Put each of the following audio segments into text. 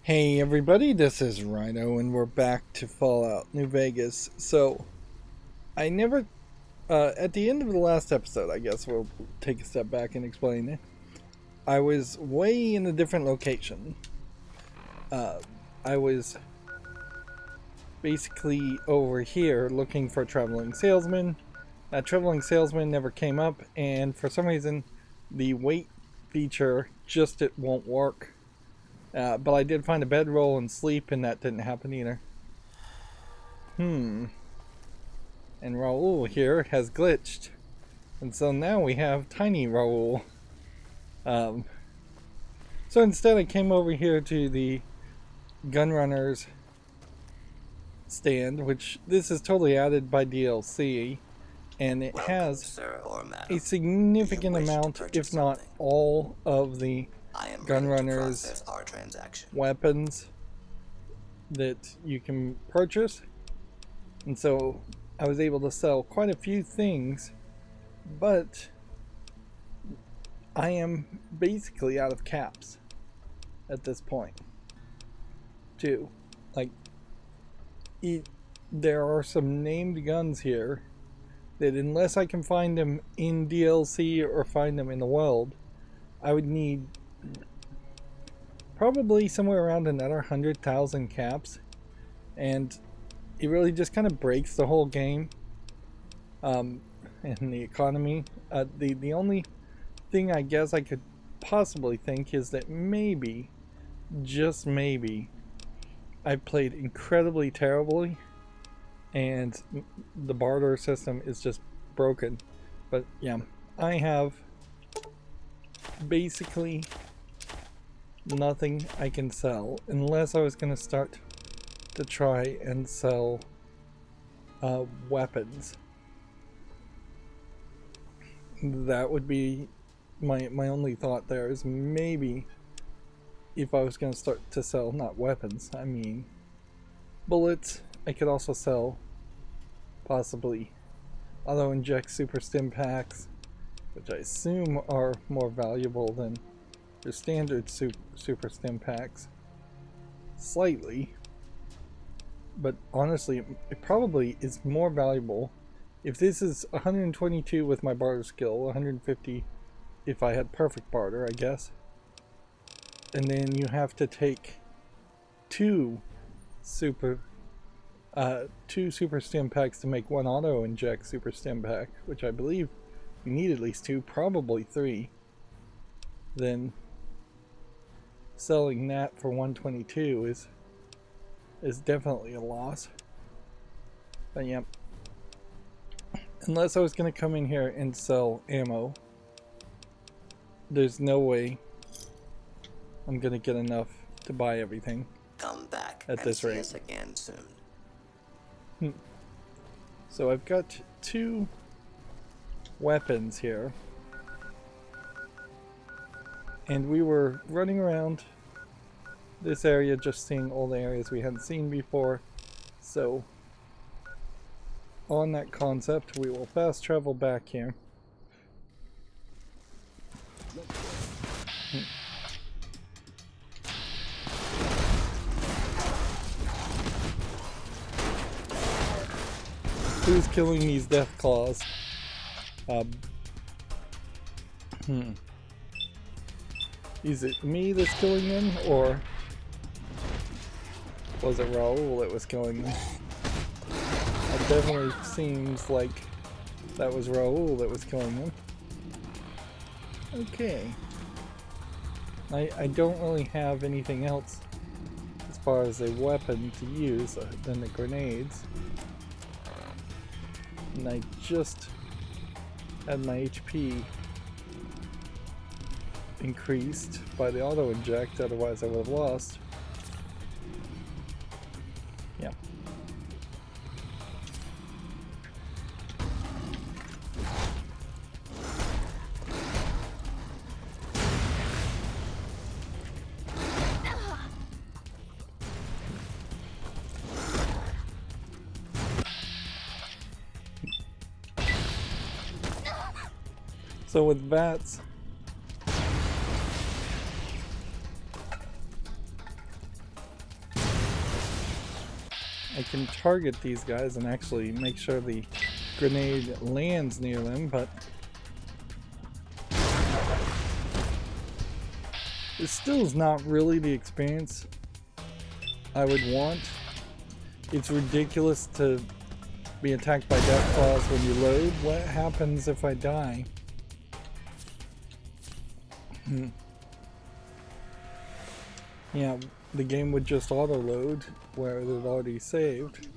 Hey everybody, this is Rydo and we're back to Fallout New Vegas. So, I never, at the end of the last episode, I guess we'll take a step back and explain it. I was way in a different location. I was basically over here looking for a traveling salesman. That traveling salesman never came up, and for some reason, the wait feature it won't work. But I did find a bedroll and sleep, and that didn't happen either. And Raul here has glitched. And so now we have tiny Raul. So instead I came over here to the Gunrunners stand, which this is totally added by DLC. And it has sir or madam, a significant amount, if not something? all, of the I am Gunrunners our transaction. weapons that you can purchase. And so I was able to sell quite a few things, but I am basically out of caps at this point too. Like, there are some named guns here that unless I can find them in DLC or find them in the world, I would need probably somewhere around another 100,000 caps, and it really just kind of breaks the whole game and the economy. The only thing I guess I could possibly think is that maybe, just maybe, I played incredibly terribly and the barter system is just broken. But yeah, I have basically nothing I can sell unless I was going to start to try and sell weapons. That would be my only thought there, is maybe if I was going to start to sell, not weapons, I mean bullets. I could also sell possibly auto inject super stim packs, which I assume are more valuable than your standard super stim packs. Slightly. But honestly, it probably is more valuable. If this is 122 with my barter skill, 150 if I had perfect barter, I guess. And then you have to take two super stim packs to make one auto inject super stim pack, which I believe you need at least two, probably three. Then selling that for 122 is definitely a loss. But yeah, unless I was going to come in here and sell ammo, there's no way I'm going to get enough to buy everything. Come back at this and see rate. us again soon. So I've got two weapons here, and we were running around this area just seeing all the areas we hadn't seen before. So on that concept, we will fast travel back here. Who's killing these death claws? Is it me that's killing them, or was it Raul that was killing them? It definitely seems like that was Raul that was killing them. Okay. I don't really have anything else as far as a weapon to use than the grenades. And I just had my HP increased by the auto inject, otherwise I would have lost. Yeah. So with VATS, I can target these guys and actually make sure the grenade lands near them, but it still is not really the experience I would want. It's ridiculous to be attacked by death claws when you load. What happens if I die? Yeah, the game would just auto-load where it had already saved.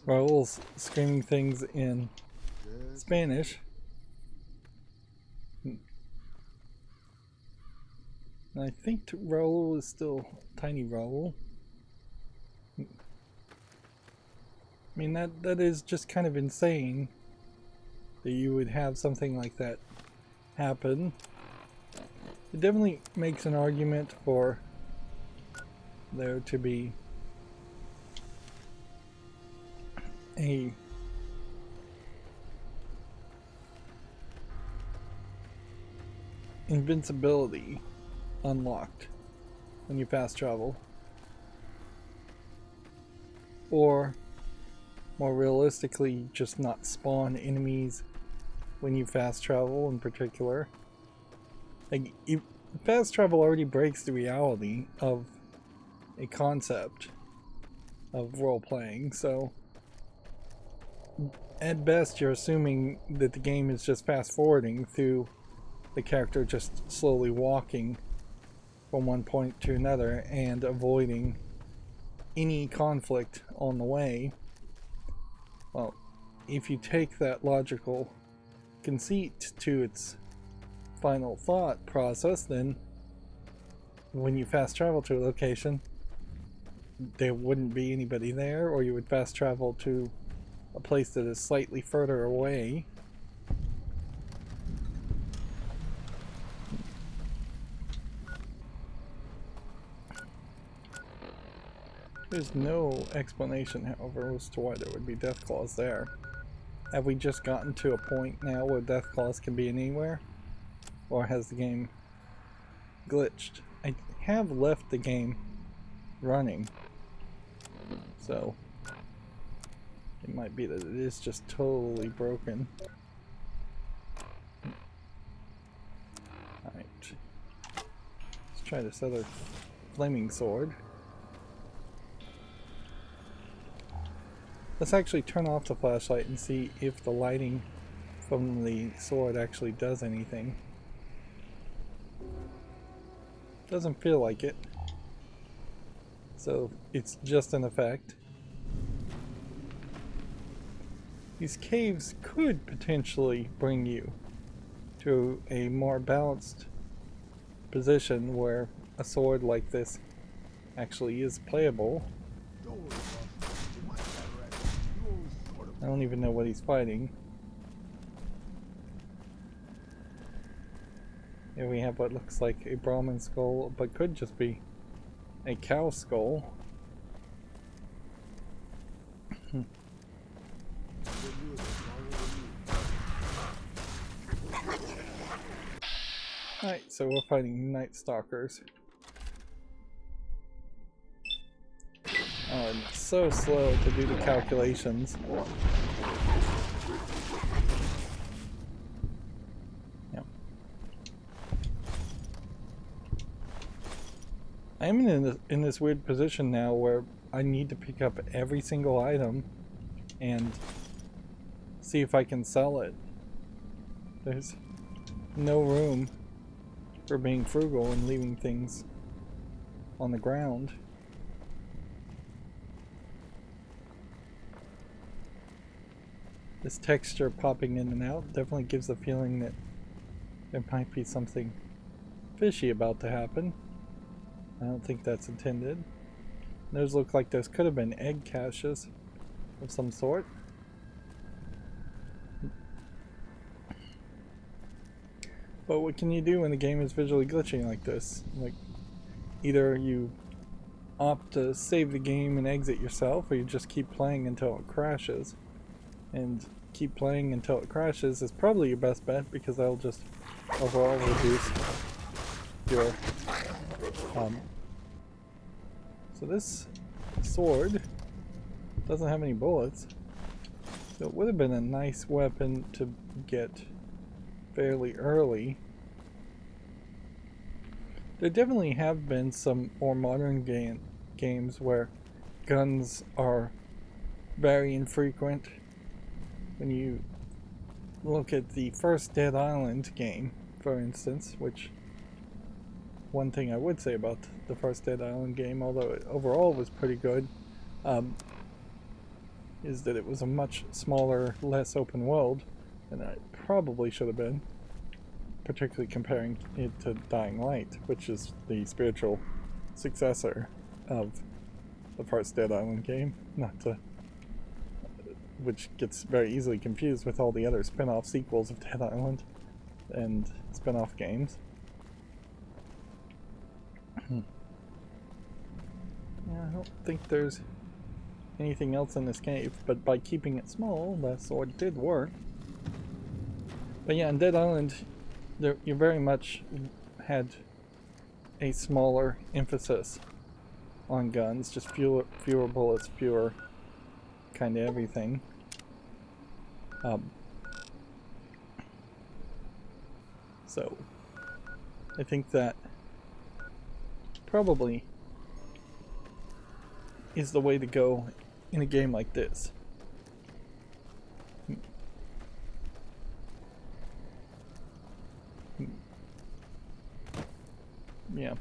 Raul's screaming things in Spanish. And I think Raul is still tiny Raul. I mean, that is just kind of insane that you would have something like that happen. It definitely makes an argument for there to be a invincibility unlocked when you fast travel, or more realistically just not spawn enemies when you fast travel in particular. Like, fast travel already breaks the reality of a concept of role-playing, so at best you're assuming that the game is just fast-forwarding through the character just slowly walking from one point to another and avoiding any conflict on the way. Well, if you take that logical conceit to its final thought process, then when you fast travel to a location, there wouldn't be anybody there, or you would fast travel to a place that is slightly further away. There's no explanation, however, as to why there would be death claws there. Have we just gotten to a point now where death claws can be anywhere? Or has the game glitched? I have left the game running, so it might be that it is just totally broken. Alright. Let's try this other flaming sword. Let's actually turn off the flashlight and see if the lighting from the sword actually does anything. Doesn't feel like it. So it's just an effect. These caves could potentially bring you to a more balanced position where a sword like this actually is playable. I don't even know what he's fighting. Here we have what looks like a Brahmin skull, but could just be a cow skull. Alright, so we're fighting Night Stalkers. Oh, and it's so slow to do the calculations. Yep. I am in this weird position now where I need to pick up every single item and see if I can sell it. There's no room for being frugal and leaving things on the ground. This texture popping in and out definitely gives the feeling that there might be something fishy about to happen. I don't think that's intended. Those look like those could have been egg caches of some sort. But what can you do when the game is visually glitching like this? Like, either you opt to save the game and exit yourself, or you just keep playing until it crashes. And keep playing until it crashes is probably your best bet, because that'll just overall reduce pure. So this sword doesn't have any bullets, so it would have been a nice weapon to get fairly early. There definitely have been some more modern games where guns are very infrequent. When you look at the first Dead Island game, for instance, which one thing I would say about the first Dead Island game, although it overall was pretty good, is that it was a much smaller, less open world than it probably should have been, particularly comparing it to Dying Light, which is the spiritual successor of the first Dead Island game, which gets very easily confused with all the other spin-off sequels of Dead Island and spin-off games. Yeah, I don't think there's anything else in this cave, but by keeping it small, that sword did work. But yeah, in Dead Island, you very much had a smaller emphasis on guns, just fewer bullets, fewer kind of everything. So I think that probably is the way to go in a game like this. Yeah.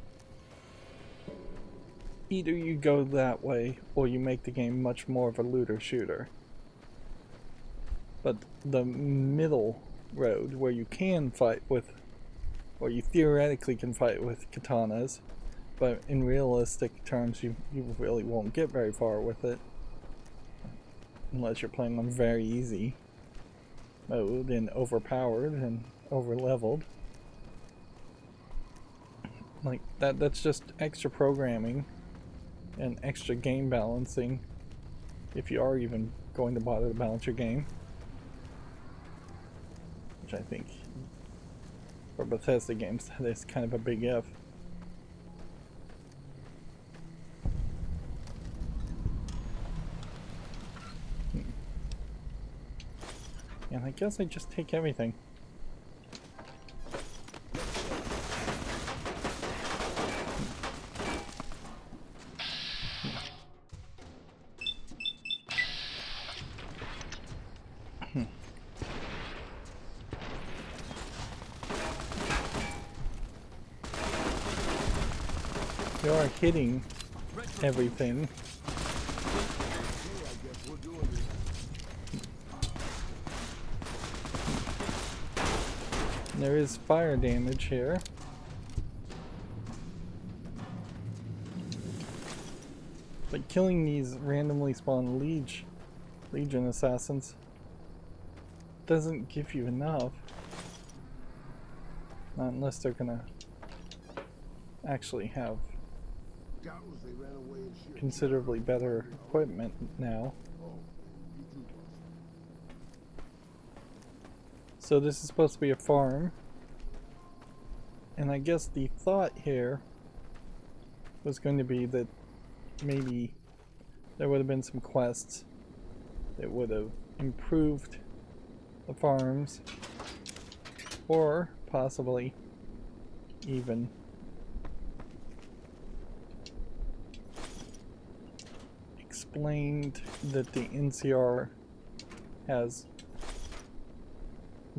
Either you go that way or you make the game much more of a looter shooter. But the middle road where you can fight with, or you theoretically can fight with katanas, but in realistic terms you really won't get very far with it unless you're playing on very easy mode and overpowered and over leveled. Like that's just extra programming and extra game balancing, if you are even going to bother to balance your game, which I think for Bethesda games that is kind of a big if. And I guess I just take everything. You are hitting everything. There is fire damage here. But killing these randomly spawned Legion assassins doesn't give you enough. Not unless they're gonna actually have considerably better equipment now. So this is supposed to be a farm, and I guess the thought here was going to be that maybe there would have been some quests that would have improved the farms, or possibly even explained that the NCR has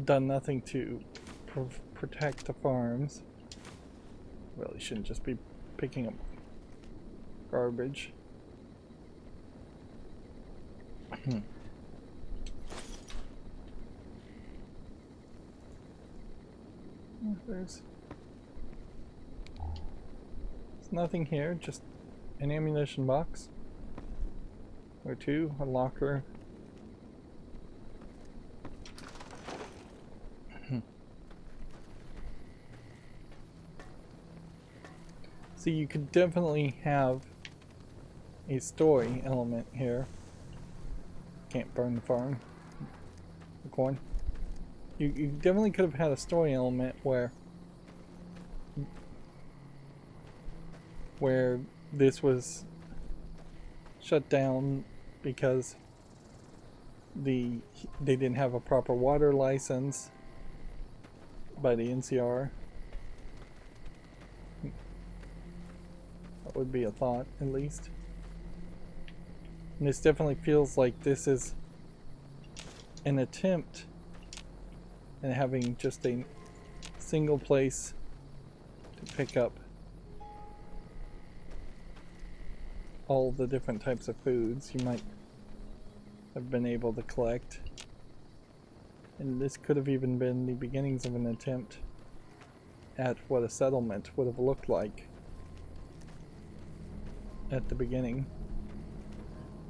done nothing to protect the farms. Really shouldn't just be picking up garbage. There's nothing here, just an ammunition box or two, a locker. So you could definitely have a story element here. Can't burn the farm. The corn. You definitely could have had a story element where where this was shut down because they didn't have a proper water license by the NCR. That would be a thought, at least. And this definitely feels like this is an attempt at having just a single place to pick up all the different types of foods you might have been able to collect. And this could have even been the beginnings of an attempt at what a settlement would have looked like at the beginning.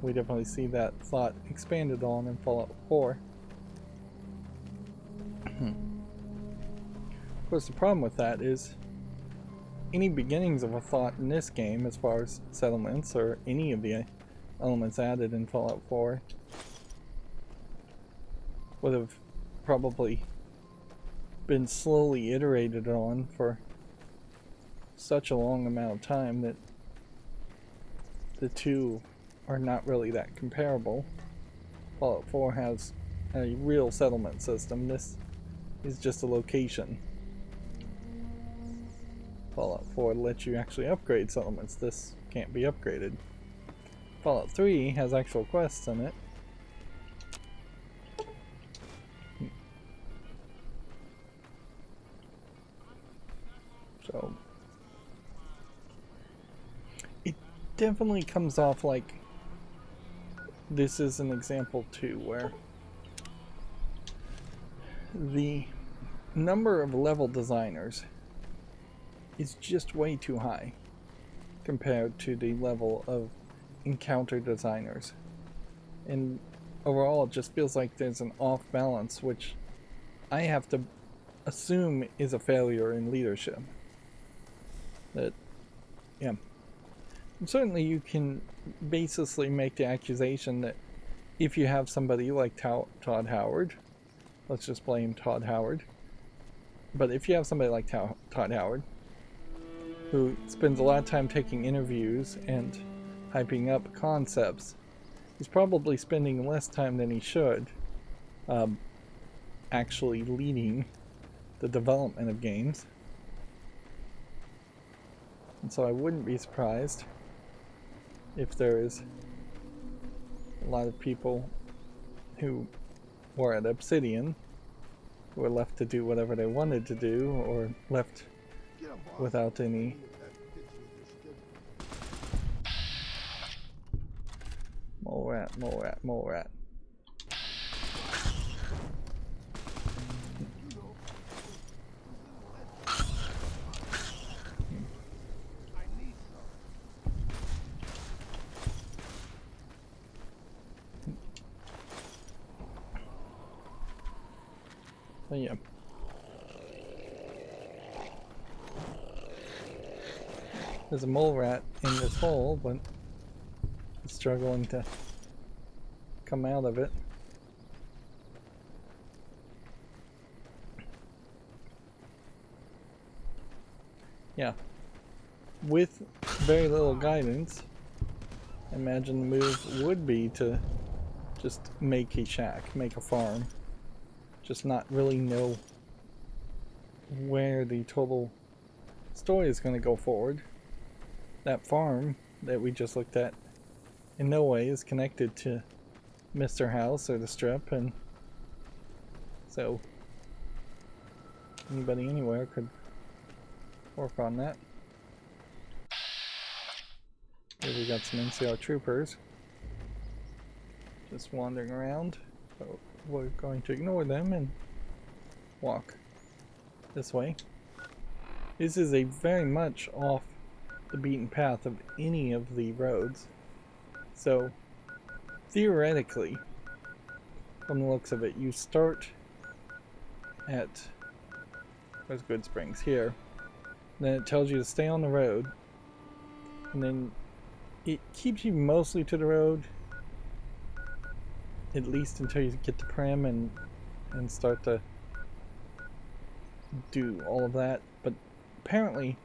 We definitely see that thought expanded on in Fallout 4. Of course, the problem with that is any beginnings of a thought in this game, as far as settlements or any of the elements added in Fallout 4, would have probably been slowly iterated on for such a long amount of time that the two are not really that comparable. Fallout 4 has a real settlement system. This is just a location. Fallout 4 lets you actually upgrade settlements. This can't be upgraded. Fallout 3 has actual quests in it. So it definitely comes off like this is an example too where the number of level designers is just way too high compared to the level of encounter designers. And overall it just feels like there's an off balance, which I have to assume is a failure in leadership. That, yeah. And certainly you can baselessly make the accusation that if you have somebody like Todd Howard, let's just blame Todd Howard, but if you have somebody like Todd Howard, who spends a lot of time taking interviews and hyping up concepts, he's probably spending less time than he should actually leading the development of games. And so I wouldn't be surprised if there is a lot of people who were at Obsidian who were left to do whatever they wanted to do, or left without any mole rat. So yeah. There's a mole rat in this hole, but it's struggling to come out of it. Yeah. With very little guidance, I imagine the move would be to just make a shack, make a farm. Just not really know where the total story is going to go forward. That farm that we just looked at in no way is connected to Mr. House or the Strip, and so anybody anywhere could work on that. Here we got some NCR troopers just wandering around, so we're going to ignore them and walk this way. This is a very much off the beaten path of any of the roads, so theoretically, from the looks of it, you start at, there's Good Springs here, then it tells you to stay on the road, and then it keeps you mostly to the road, at least until you get to Prim and start to do all of that. But apparently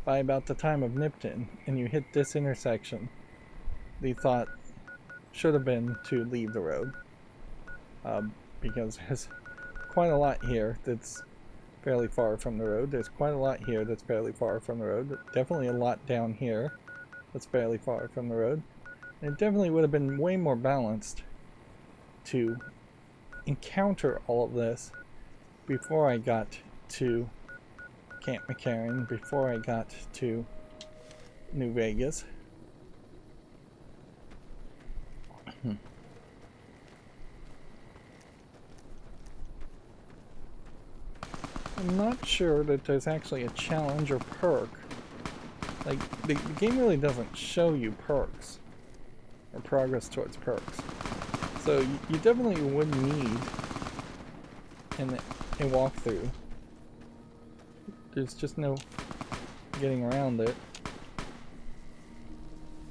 by about the time of Nipton and you hit this intersection, the thought should have been to leave the road. Because there's quite a lot here that's fairly far from the road. There's quite a lot here that's fairly far from the road. Definitely a lot down here that's fairly far from the road. And it definitely would have been way more balanced to encounter all of this before I got to Camp McCarran, before I got to New Vegas. I'm not sure that there's actually a challenge or perk. Like, the game really doesn't show you perks or progress towards perks. So you definitely would need a walkthrough. There's just no getting around it.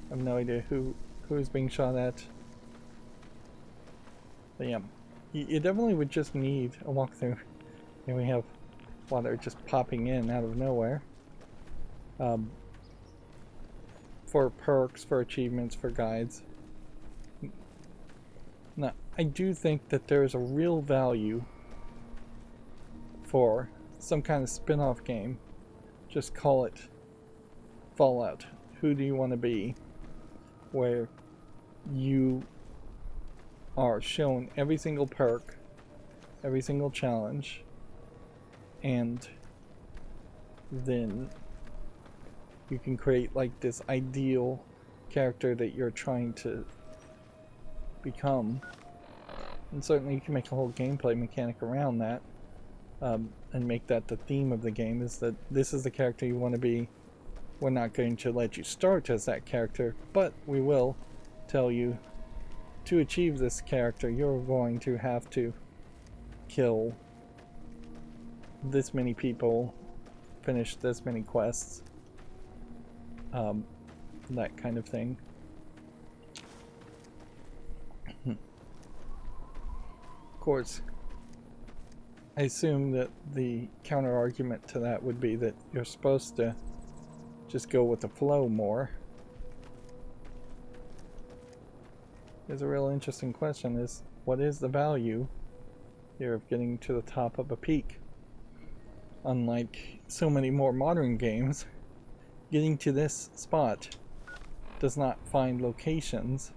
I have no idea who's being shot at. But yeah, you definitely would just need a walkthrough. And we have water just popping in out of nowhere. For perks, for achievements, for guides. Now, I do think that there is a real value for some kind of spin-off game. Just call it Fallout. Who do you want to be? Where you are shown every single perk, every single challenge, and then you can create like this ideal character that you're trying to become. And certainly you can make a whole gameplay mechanic around that, and make that the theme of the game, is that this is the character you want to be. We're not going to let you start as that character, but we will tell you to achieve this character you're going to have to kill this many people, finish this many quests, that kind of thing. Of course, I assume that the counter argument to that would be that you're supposed to just go with the flow more. There's a real interesting question, is what is the value here of getting to the top of a peak? Unlike so many more modern games, getting to this spot does not find locations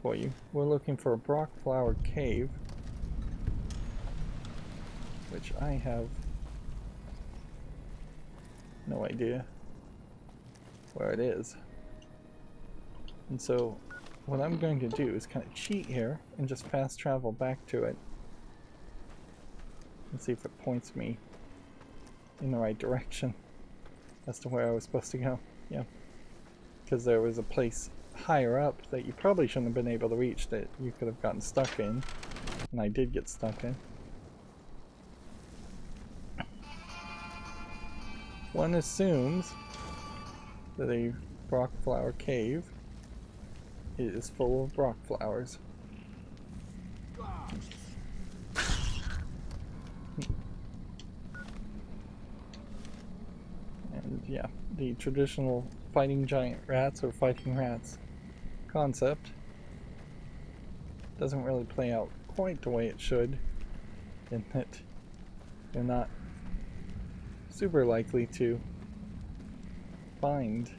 for you. We're looking for a Brockflower Cave, which I have no idea where it is. And so what I'm going to do is kind of cheat here and just fast travel back to it and see if it points me in the right direction as to where I was supposed to go. Yeah, because there was a place higher up that you probably shouldn't have been able to reach that you could have gotten stuck in, and I did get stuck in. One assumes that a Brockflower Cave is full of Brock flowers. And yeah, the traditional fighting giant rats or fighting rats concept doesn't really play out quite the way it should, in that they're not super likely to find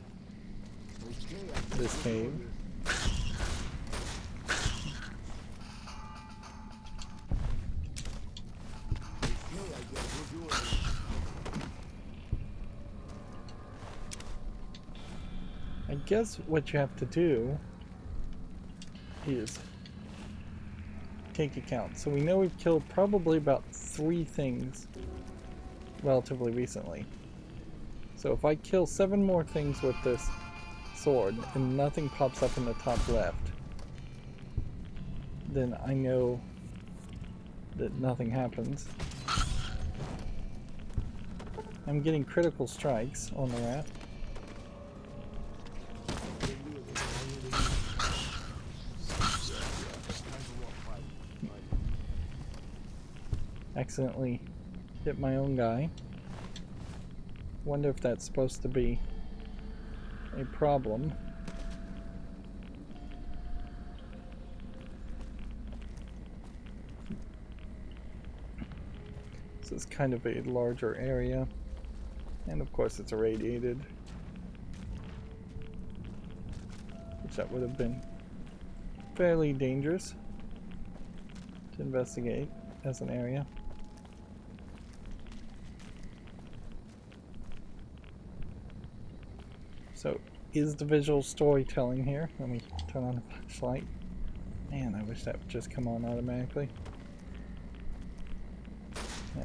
this cave. I guess what you have to do is take account. So we know we've killed probably about 3 things relatively recently. So if I kill 7 more things with this sword and nothing pops up in the top left, then I know that nothing happens. I'm getting critical strikes on the rat. Accidentally hit my own guy. Wonder if that's supposed to be a problem. This is kind of a larger area, and of course it's irradiated, which that would have been fairly dangerous to investigate as an area. So, is the visual storytelling here? Let me turn on the flashlight. Man, I wish that would just come on automatically. Yeah.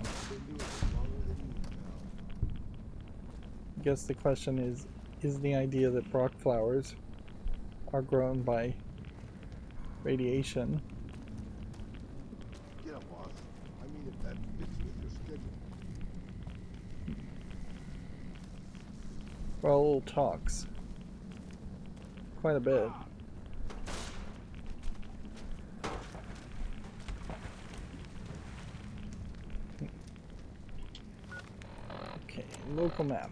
I guess the question is the idea that Brock flowers are grown by radiation? Get up, boss. I mean, if that fits with your schedule. Raoul talks quite a bit. Okay, local map.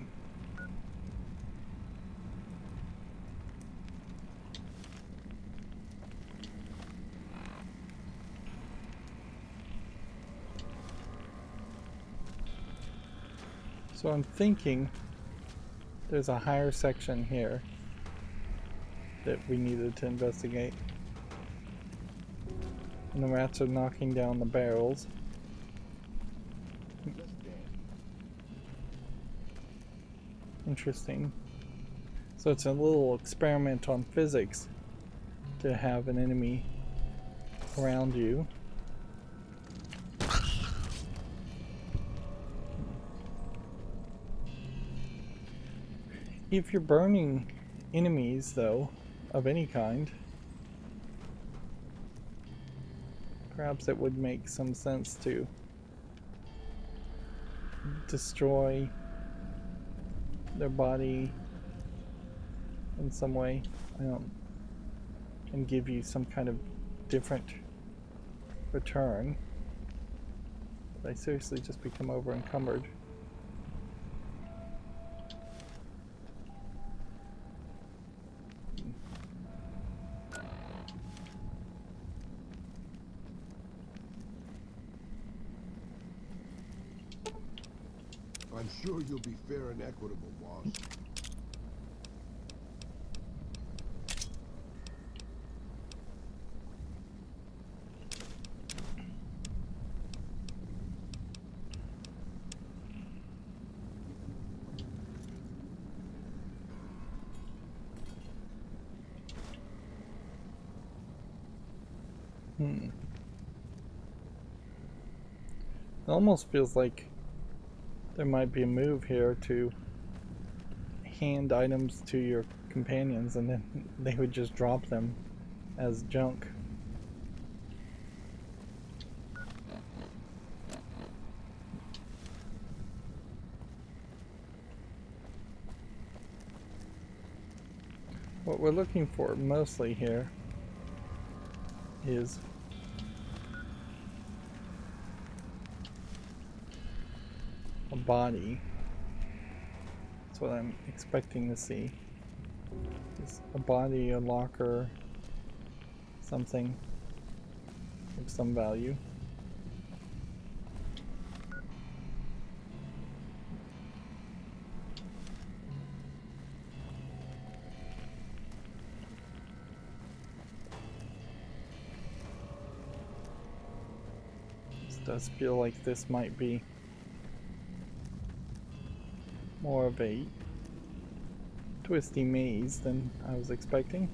So I'm thinking there's a higher section here that we needed to investigate. And the rats are knocking down the barrels. Interesting. So it's a little experiment on physics to have an enemy around you. If you're burning enemies, though, of any kind, perhaps it would make some sense to destroy their body in some way. And give you some kind of different return. But I seriously just become over encumbered. I'm sure you'll be fair and equitable, boss. It almost feels like there might be a move here to hand items to your companions and then they would just drop them as junk. What we're looking for mostly here is a body. That's what I'm expecting to see. Is a body, a locker, something of some value. This does feel like this might be more of a twisty maze than I was expecting.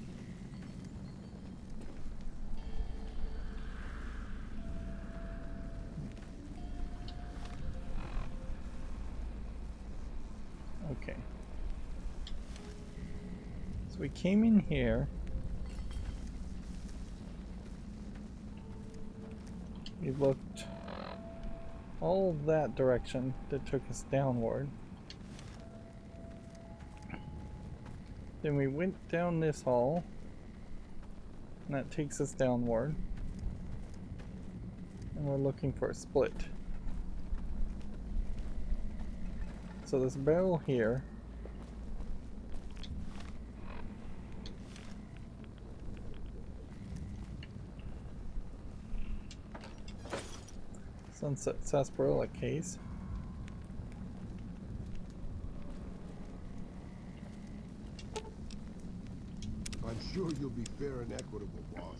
Okay. So we came in here. We looked all that direction that took us downward. Then we went down this hall, and that takes us downward. And we're looking for a split. So this barrel here. Sunset sarsaparilla case. I'm sure you'll be fair and equitable, boss.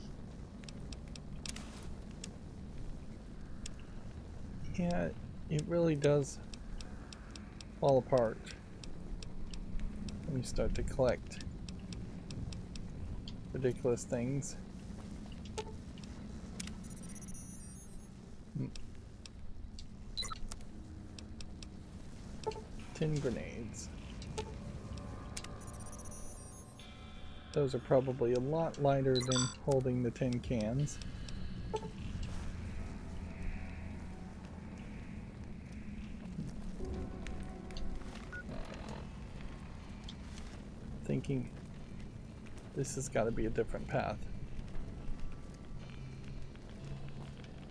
Yeah, it really does fall apart when you start to collect ridiculous things. Tin grenades. Those are probably a lot lighter than holding the tin cans. Thinking this has got to be a different path.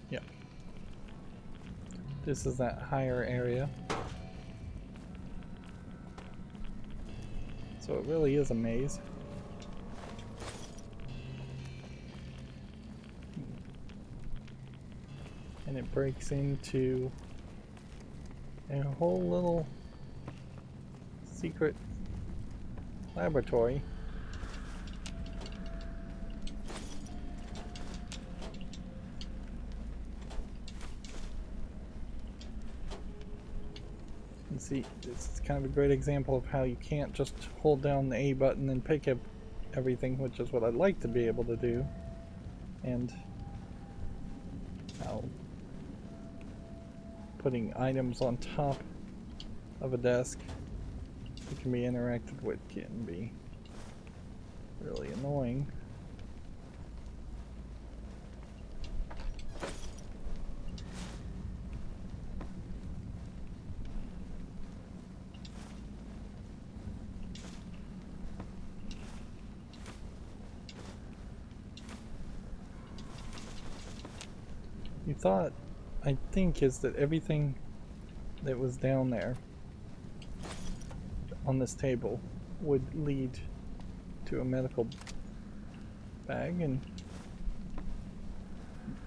Yep. This is that higher area. So it really is a maze. And it breaks into a whole little secret laboratory. And see, this is kind of a great example of how you can't just hold down the A button and pick up everything, which is what I'd like to be able to do. And how putting items on top of a desk that can be interacted with can be really annoying. You thought, I think, is that everything that was down there on this table would lead to a medical bag, and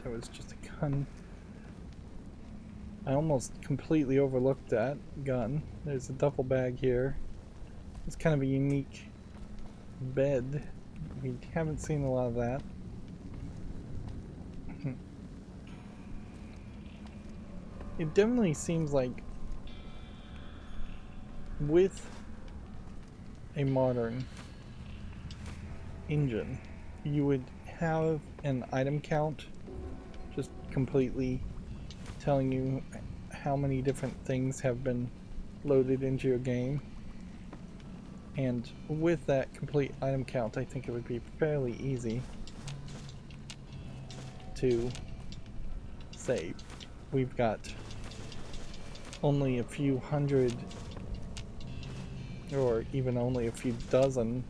there was just a gun. I almost completely overlooked that gun. There's a duffel bag here. It's kind of a unique bed. We haven't seen a lot of that. It definitely seems like with a modern engine, you would have an item count just completely telling you how many different things have been loaded into your game. And with that complete item count, I think it would be fairly easy to say we've got only a few hundred or even only a few dozen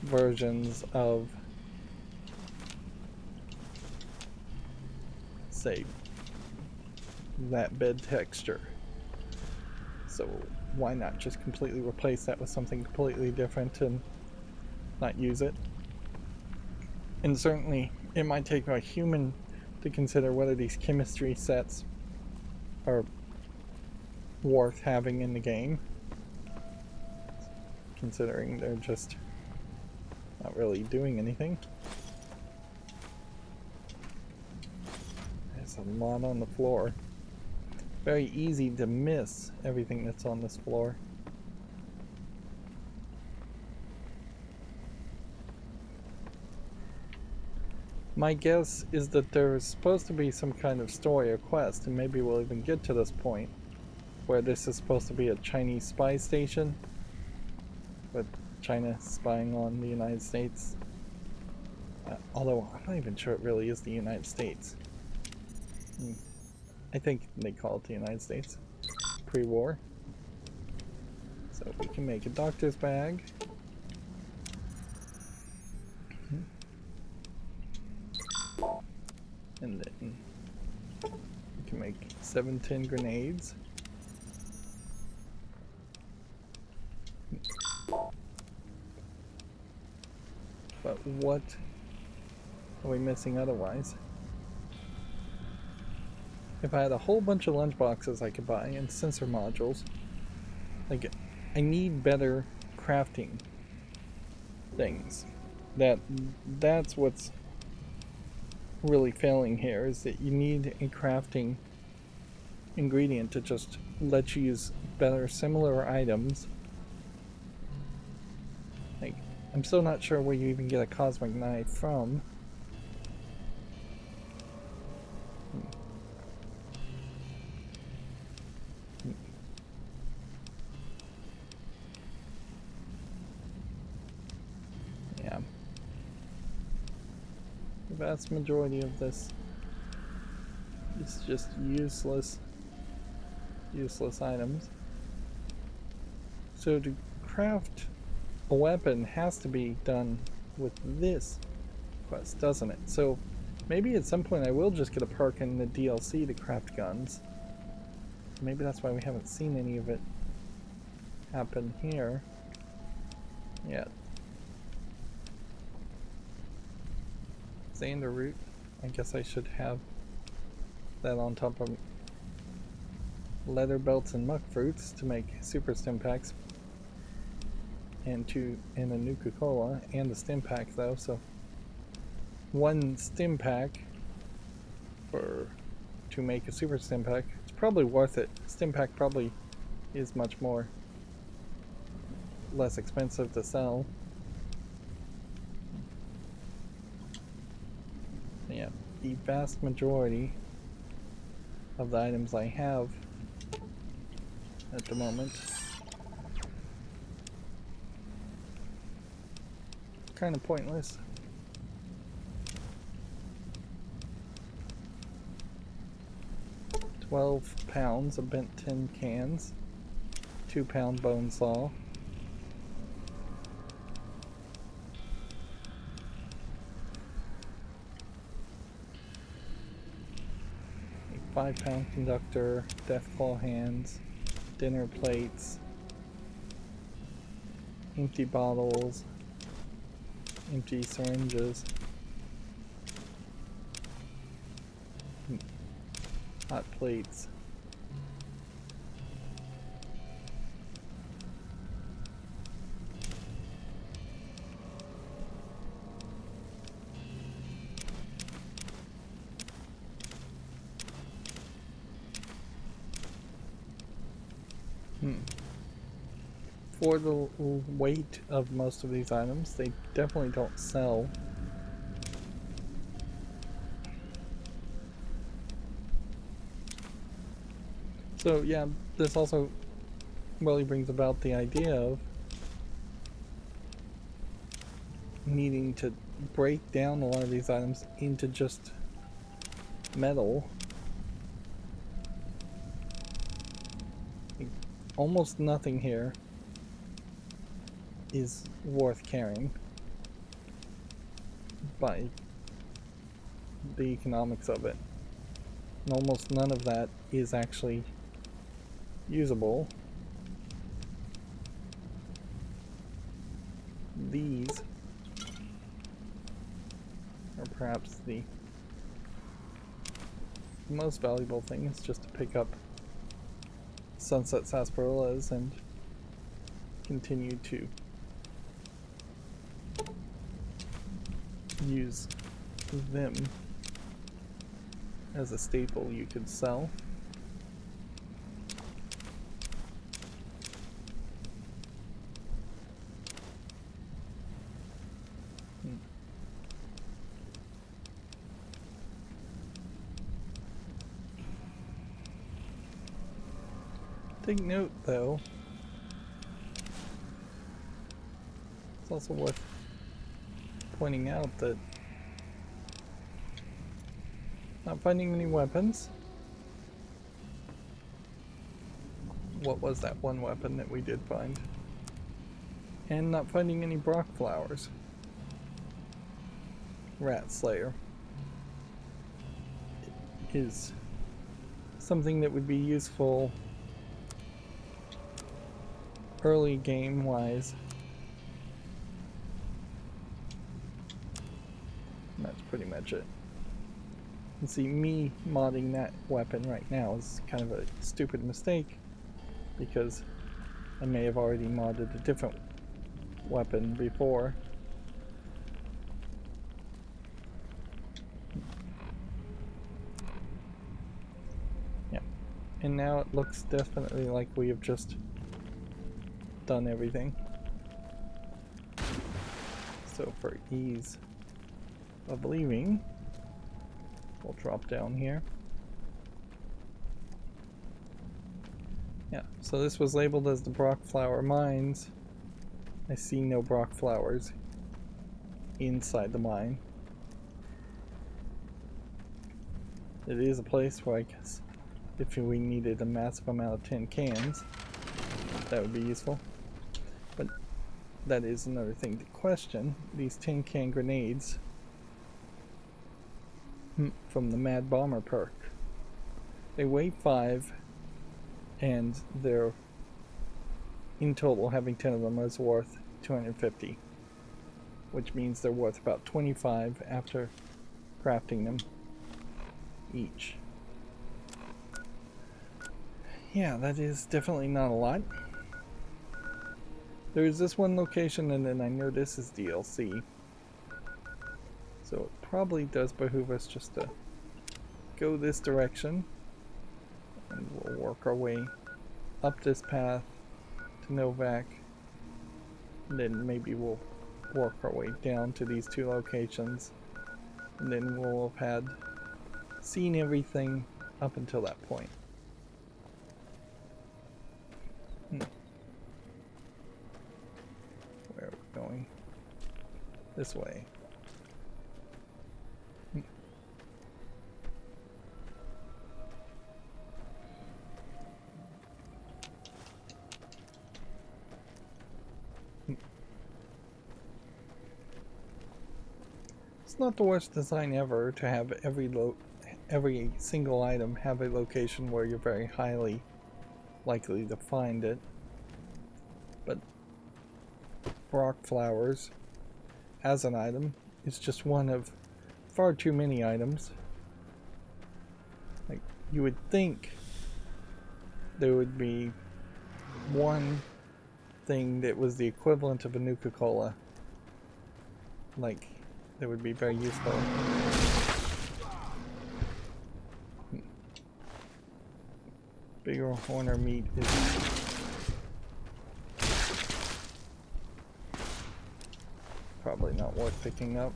versions of, say, that bed texture. So why not just completely replace that with something completely different and not use it? And certainly it might take a human to consider whether these chemistry sets are worth having in the game, considering they're just not really doing anything. There's a lot on the floor. Very easy to miss everything that's on this floor. My guess is that there's supposed to be some kind of story or quest, and maybe we'll even get to this point where this is supposed to be a Chinese spy station with China spying on the United States. Although I'm not even sure it really is the United States. I think they call it the United States pre-war. So we can make a doctor's bag. And then we can make 7 tin grenades. what are we missing otherwise? If I had a whole bunch of lunchboxes I could buy and sensor modules, like, I need better crafting things. That's what's really failing here, is that you need a crafting ingredient to just let you use better similar items. Like, I'm still not sure where you even get a cosmic knife from. Yeah. The vast majority of this is just useless items. So to craft a weapon has to be done with this quest, doesn't it? So maybe at some point I will just get a perk in the DLC to craft guns. Maybe that's why we haven't seen any of it happen here yet. Xander root. I guess I should have that on top of leather belts and muck fruits to make super stim packs. And a Nuka-Cola and a stim pack though, so one stim pack to make a super stim pack, it's probably worth it. Stim pack probably is much less expensive to sell. Yeah, the vast majority of the items I have at the moment kind of pointless. £12 of bent tin cans, 2-pound bone saw, a 5-pound conductor, deathclaw hands, dinner plates, empty bottles, empty syringes, hot plates, For the weight of most of these items, they definitely don't sell. So yeah, this also really brings about the idea of needing to break down a lot of these items into just metal. Almost nothing here is worth carrying by the economics of it. And almost none of that is actually usable. These are perhaps the most valuable thing, is just to pick up sunset sarsaparillas and continue to use them as a staple you could sell. Take note though, it's also worth pointing out that not finding any weapons. What was that one weapon that we did find? And not finding any Brock flowers. Rat Slayer is something that would be useful early game wise, pretty much it. And see, me modding that weapon right now is kind of a stupid mistake, because I may have already modded a different weapon before. Yeah, and now it looks definitely like we have just done everything. So for ease of leaving, we'll drop down here. Yeah, so this was labeled as the Brock Flower Mines. I see no Brock flowers inside the mine. It is a place where I guess if we needed a massive amount of tin cans, that would be useful. But that is another thing to question. These tin can grenades from the Mad Bomber perk. They weigh 5, and they're in total, having 10 of them is worth 250, which means they're worth about 25 after crafting them each. Yeah, that is definitely not a lot. There's this one location, and then I know this is DLC, so it probably does behoove us just to go this direction, and we'll work our way up this path to Novak, and then maybe we'll work our way down to these two locations, and then we'll have seen everything up until that point. Where are we going? This way. It's not the worst design ever to have every single item have a location where you're very highly likely to find it. But Brock flowers as an item is just one of far too many items. Like, you would think there would be one thing that was the equivalent of a Nuka-Cola, like, that would be very useful. Bigger horner meat is probably not worth picking up.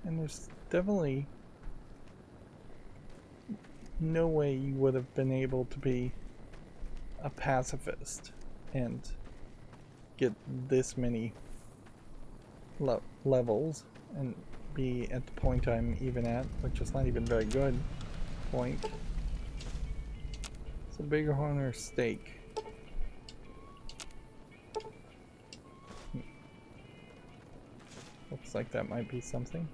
And there's definitely no way you would have been able to be a pacifist and get this many levels and be at the point I'm even at, which is not even very good point. So bigger horner steak. Looks like that might be something.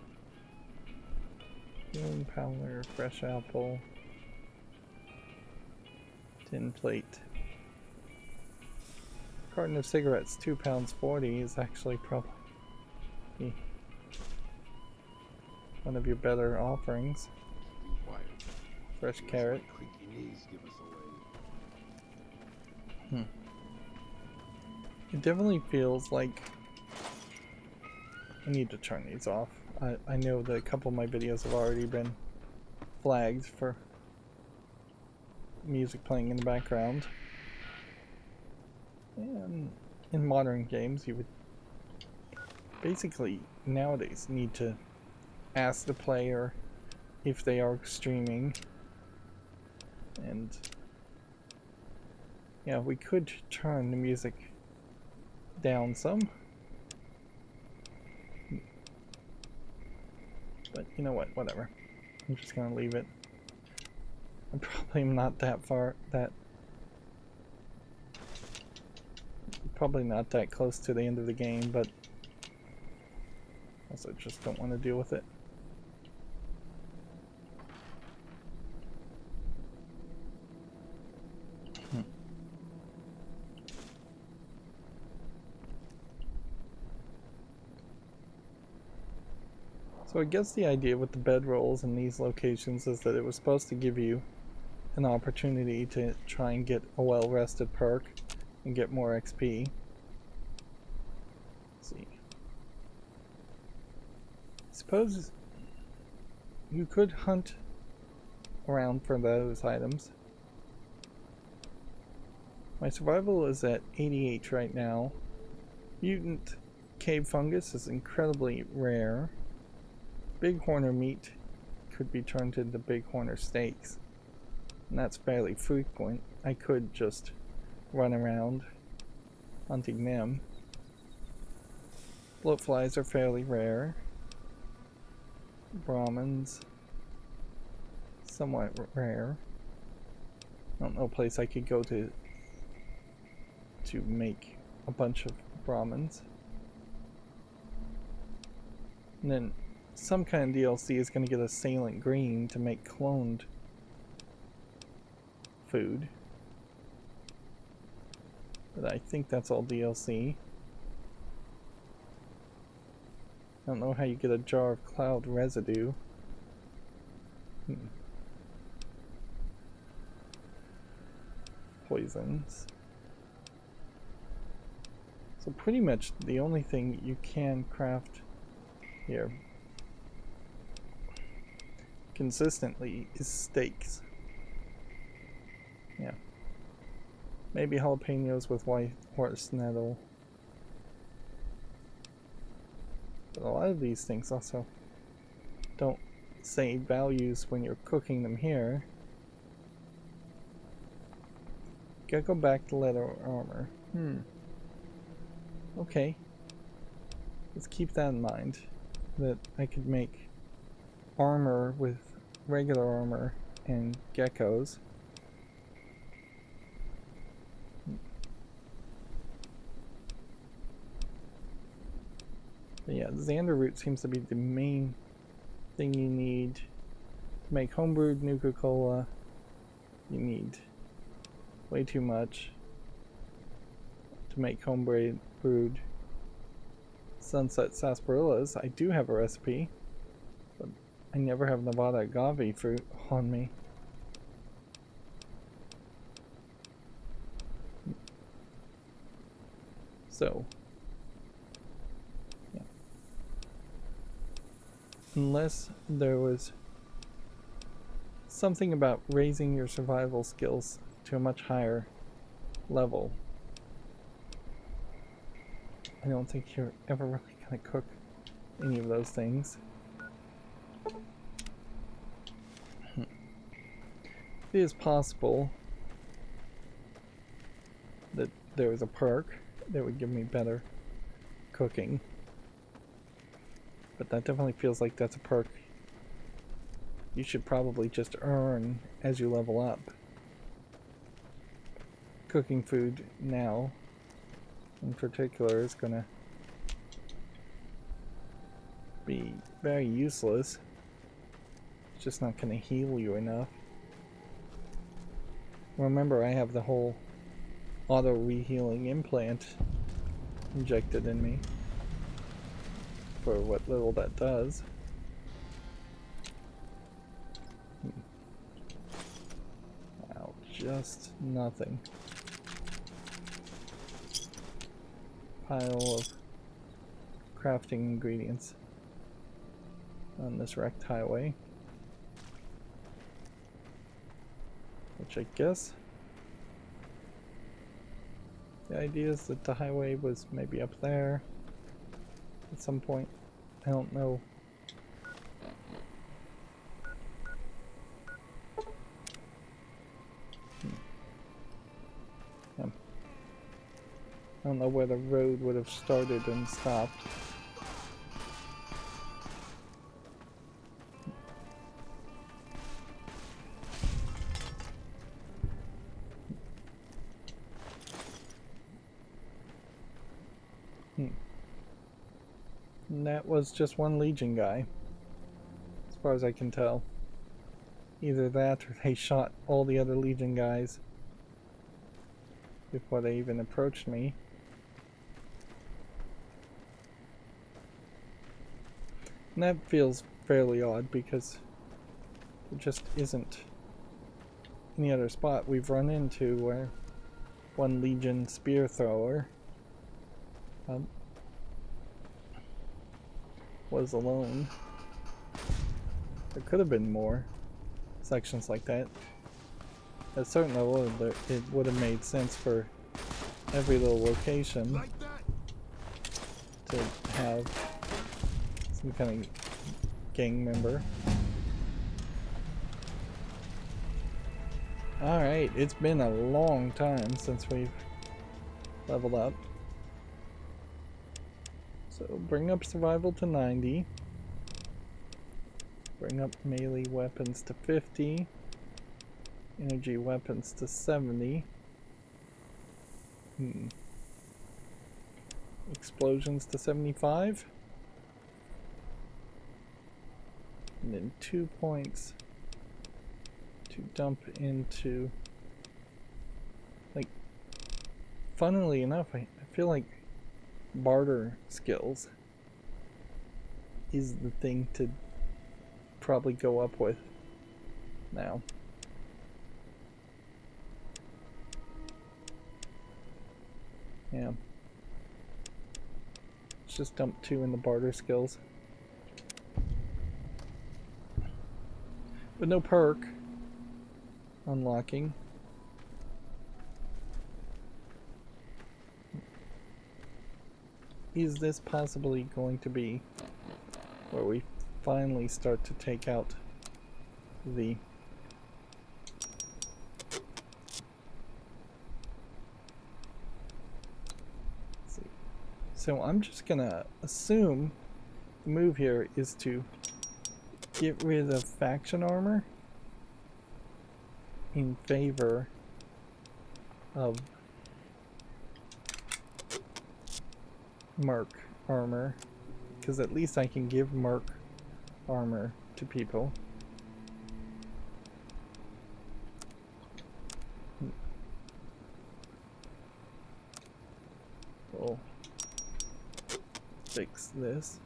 Healing powder, fresh apple, tin plate. Carton of cigarettes, £2.40 is actually probably one of your better offerings. Fresh carrot. It definitely feels like I need to turn these off. I know that a couple of my videos have already been flagged for music playing in the background. And in modern games, you would basically nowadays need to ask the player if they are streaming. And yeah, we could turn the music down some. But you know what, whatever. I'm just gonna leave it. I'm probably not that far, probably not that close to the end of the game, but also just don't want to deal with it. So I guess the idea with the bedrolls in these locations is that it was supposed to give you an opportunity to try and get a well-rested perk and get more XP. Let's see. I suppose you could hunt around for those items. My survival is at 88 right now. Mutant cave fungus is incredibly rare. Bighorner meat could be turned into bighorner steaks, and that's fairly frequent. I could just run around hunting them. Bloatflies are fairly rare. Brahmins, somewhat rare. I don't know a place I could go to make a bunch of Brahmins. And then some kind of DLC is going to get a Salient Green to make cloned food. But I think that's all DLC. I don't know how you get a jar of cloud residue. Poisons. So pretty much the only thing you can craft here consistently is steaks. Yeah. Maybe jalapenos with white horse nettle. But a lot of these things also don't say values when you're cooking them here. Gotta go back to leather armor. Okay. Let's keep that in mind. That I could make armor with regular armor and geckos. But yeah, Xander root seems to be the main thing you need to make homebrewed Nuka-Cola. You need way too much to make homebrewed Sunset Sarsaparillas. I do have a recipe, but I never have Nevada agave fruit on me. So, yeah. Unless there was something about raising your survival skills to a much higher level, I don't think you're ever really going to cook any of those things. It is possible that there was a perk that would give me better cooking, but that definitely feels like that's a perk you should probably just earn as you level up. Cooking food now in particular is gonna be very useless. It's just not gonna heal you enough. Remember, I have the whole auto rehealing implant injected in me for what little that does. Wow, just nothing. Pile of crafting ingredients on this wrecked highway, which I guess the idea is that the highway was maybe up there at some point. I don't know. I don't know where the road would have started and stopped. And that was just one Legion guy, as far as I can tell. Either that or they shot all the other Legion guys before they even approached me. And that feels fairly odd because there just isn't any other spot we've run into where one Legion spear thrower was alone. There could have been more sections like that. At a certain level, it would have made sense for every little location to have some kind of gang member. Alright, it's been a long time since we've leveled up. So bring up survival to 90. Bring up melee weapons to 50. Energy weapons to 70. Explosions to 75. And then 2 points to dump into, like, funnily enough, I feel like barter skills is the thing to probably go up with now. Yeah. Let's just dump 2 in the barter skills. But no perk unlocking. Is this possibly going to be where we finally start to take out the So I'm just gonna assume the move here is to get rid of faction armor in favor of merc armor, because at least I can give merc armor to people. We'll fix this.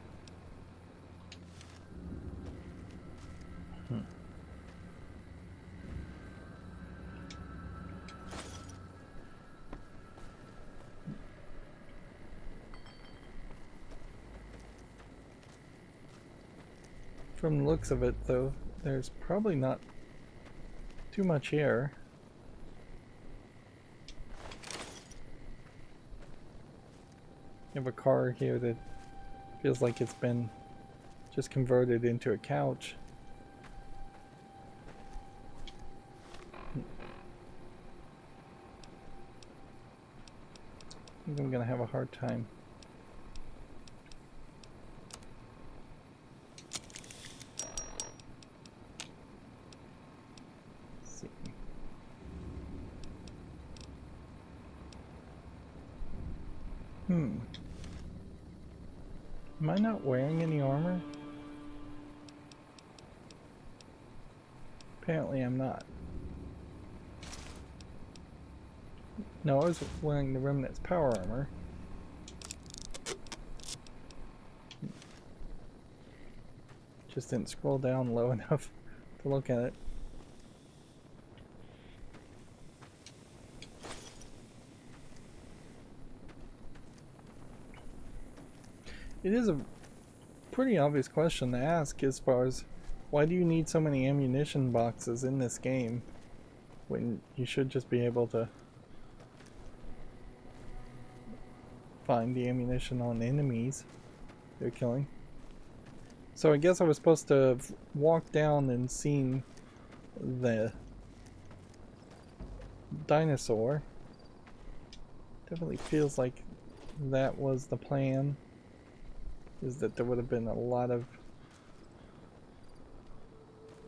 From the looks of it, though, there's probably not too much here. You have a car here that feels like it's been just converted into a couch. I think I'm gonna have a hard time. Am I not wearing any armor? Apparently I'm not. No, I was wearing the Remnant's power armor. Just didn't scroll down low enough to look at it. It is a pretty obvious question to ask as far as why do you need so many ammunition boxes in this game when you should just be able to find the ammunition on enemies they're killing. So I guess I was supposed to have walked down and seen the dinosaur. Definitely feels like that was the plan. Is that there would have been a lot of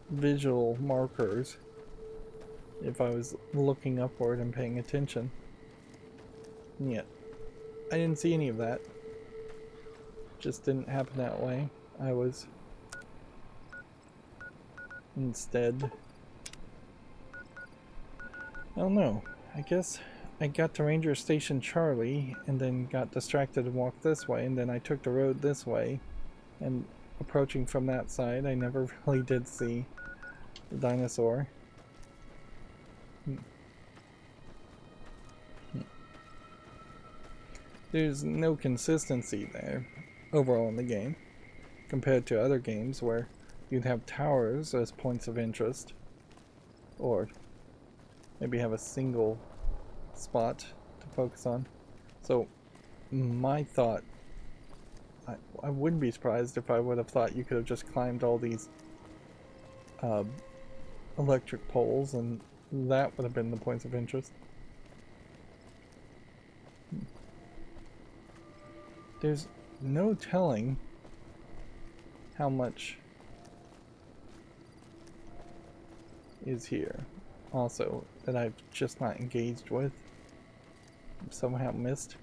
visual markers if I was looking upward and paying attention. And yet, I didn't see any of that. Just didn't happen that way. I was instead, I don't know, I guess I got to Ranger Station Charlie and then got distracted and walked this way, and then I took the road this way, and approaching from that side. I never really did see the dinosaur. There's no consistency there overall in the game compared to other games where you'd have towers as points of interest, or maybe have a single spot to focus on. So my thought, I wouldn't be surprised if I would have thought you could have just climbed all these electric poles and that would have been the points of interest. There's no telling how much is here also that I've just not engaged with, somehow missed.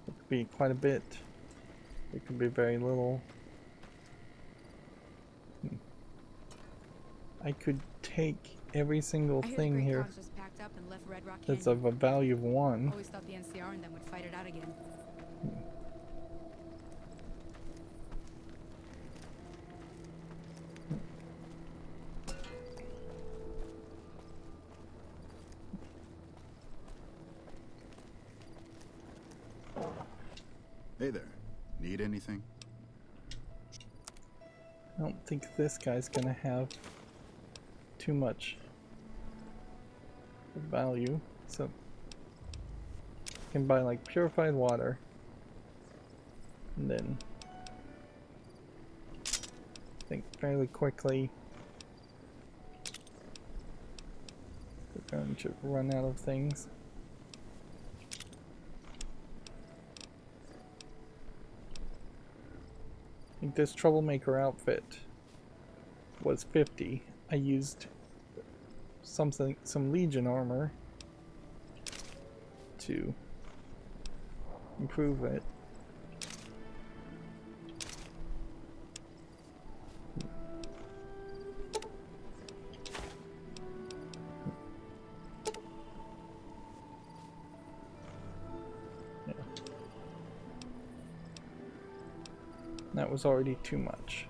It could be quite a bit, it could be very little. I could take every single thing here that's of a value of 1. Always thought the NCR and them would fight it out again. Hey there. Need anything? I don't think this guy's gonna have too much value, so I can buy like purified water and then I think fairly quickly we're going to run out of things. I think this troublemaker outfit was 50. I used some Legion armor to improve it. Yeah. That was already too much.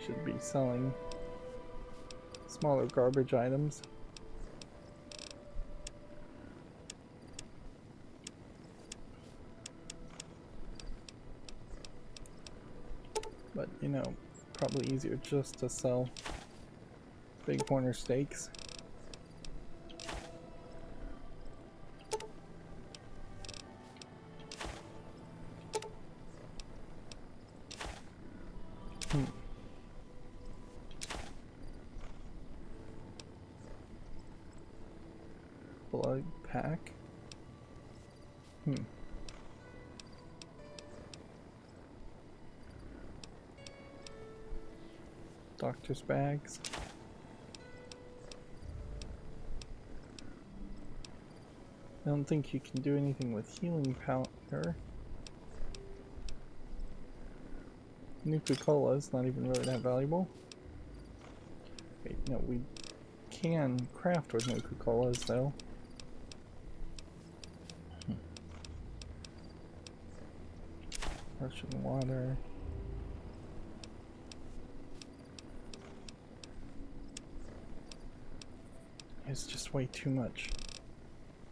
Should be selling smaller garbage items. But you know, probably easier just to sell big corner steaks. Blood pack. Doctor's bags. I don't think you can do anything with healing powder. Nuka-Cola is not even really that valuable. Wait, no, we can craft with Nuka-Colas though. Russian water. It's just way too much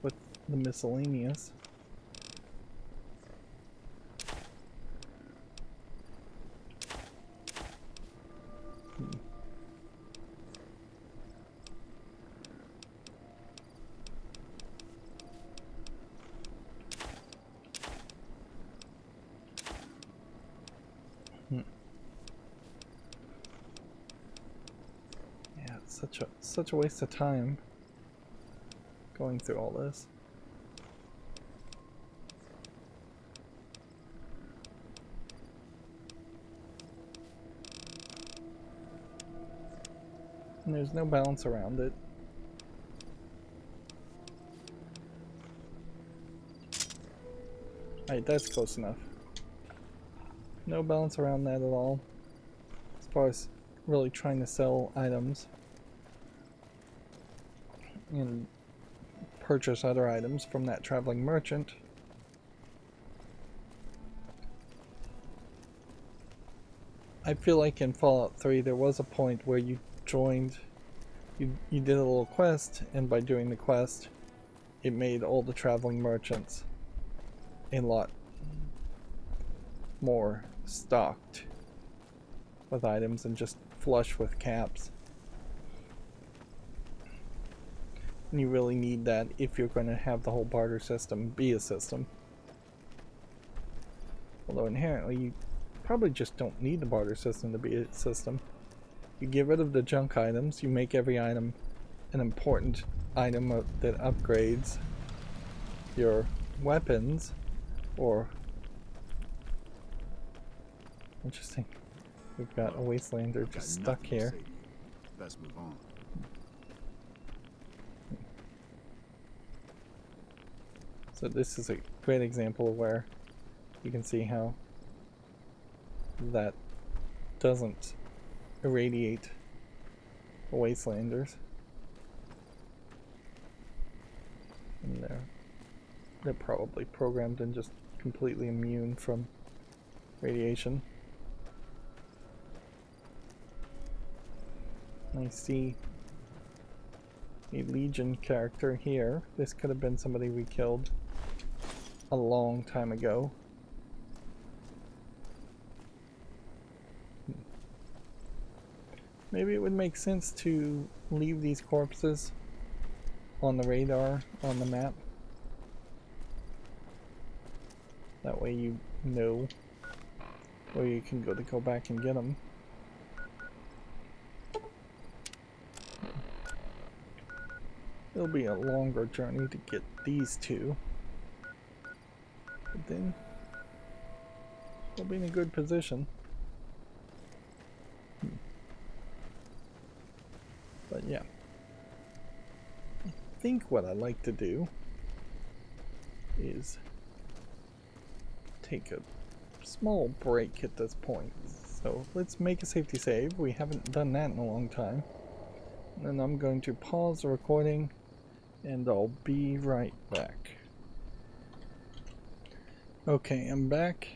with the miscellaneous. Yeah, it's such a waste of time going through all this. And there's no balance around it. Alright, that's close enough. No balance around that at all. As far as really trying to sell items in purchase other items from that traveling merchant. I feel like in Fallout 3 there was a point where you joined, you did a little quest, and by doing the quest it made all the traveling merchants a lot more stocked with items and just flush with caps. And you really need that if you're going to have the whole barter system be a system. Although inherently you probably just don't need the barter system to be a system. You get rid of the junk items, you make every item an important item that upgrades your weapons, or... Interesting. We've got a Wastelander just stuck here. Let's move on. So this is a great example of where you can see how that doesn't irradiate the Wastelanders. And they're probably programmed and just completely immune from radiation. I see a Legion character here. This could have been somebody we killed a long time ago. Maybe it would make sense to leave these corpses on the radar on the map. That way you know where you can go back and get them. It'll be a longer journey to get these two, but then we'll be in a good position. But yeah, I think what I'd like to do is take a small break at this point. So let's make a safety save. We haven't done that in a long time. And then I'm going to pause the recording and I'll be right back. Okay, I'm back.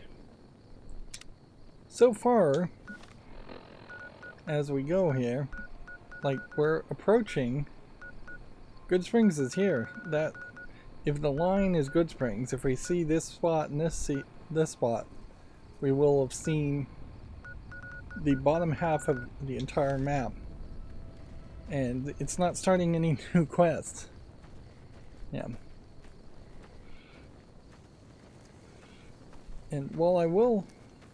So far, as we go here, like we're approaching Good Springs is here. That if the line is Good Springs, if we see this spot and this spot, we will have seen the bottom half of the entire map. And it's not starting any new quests. Yeah. And while I will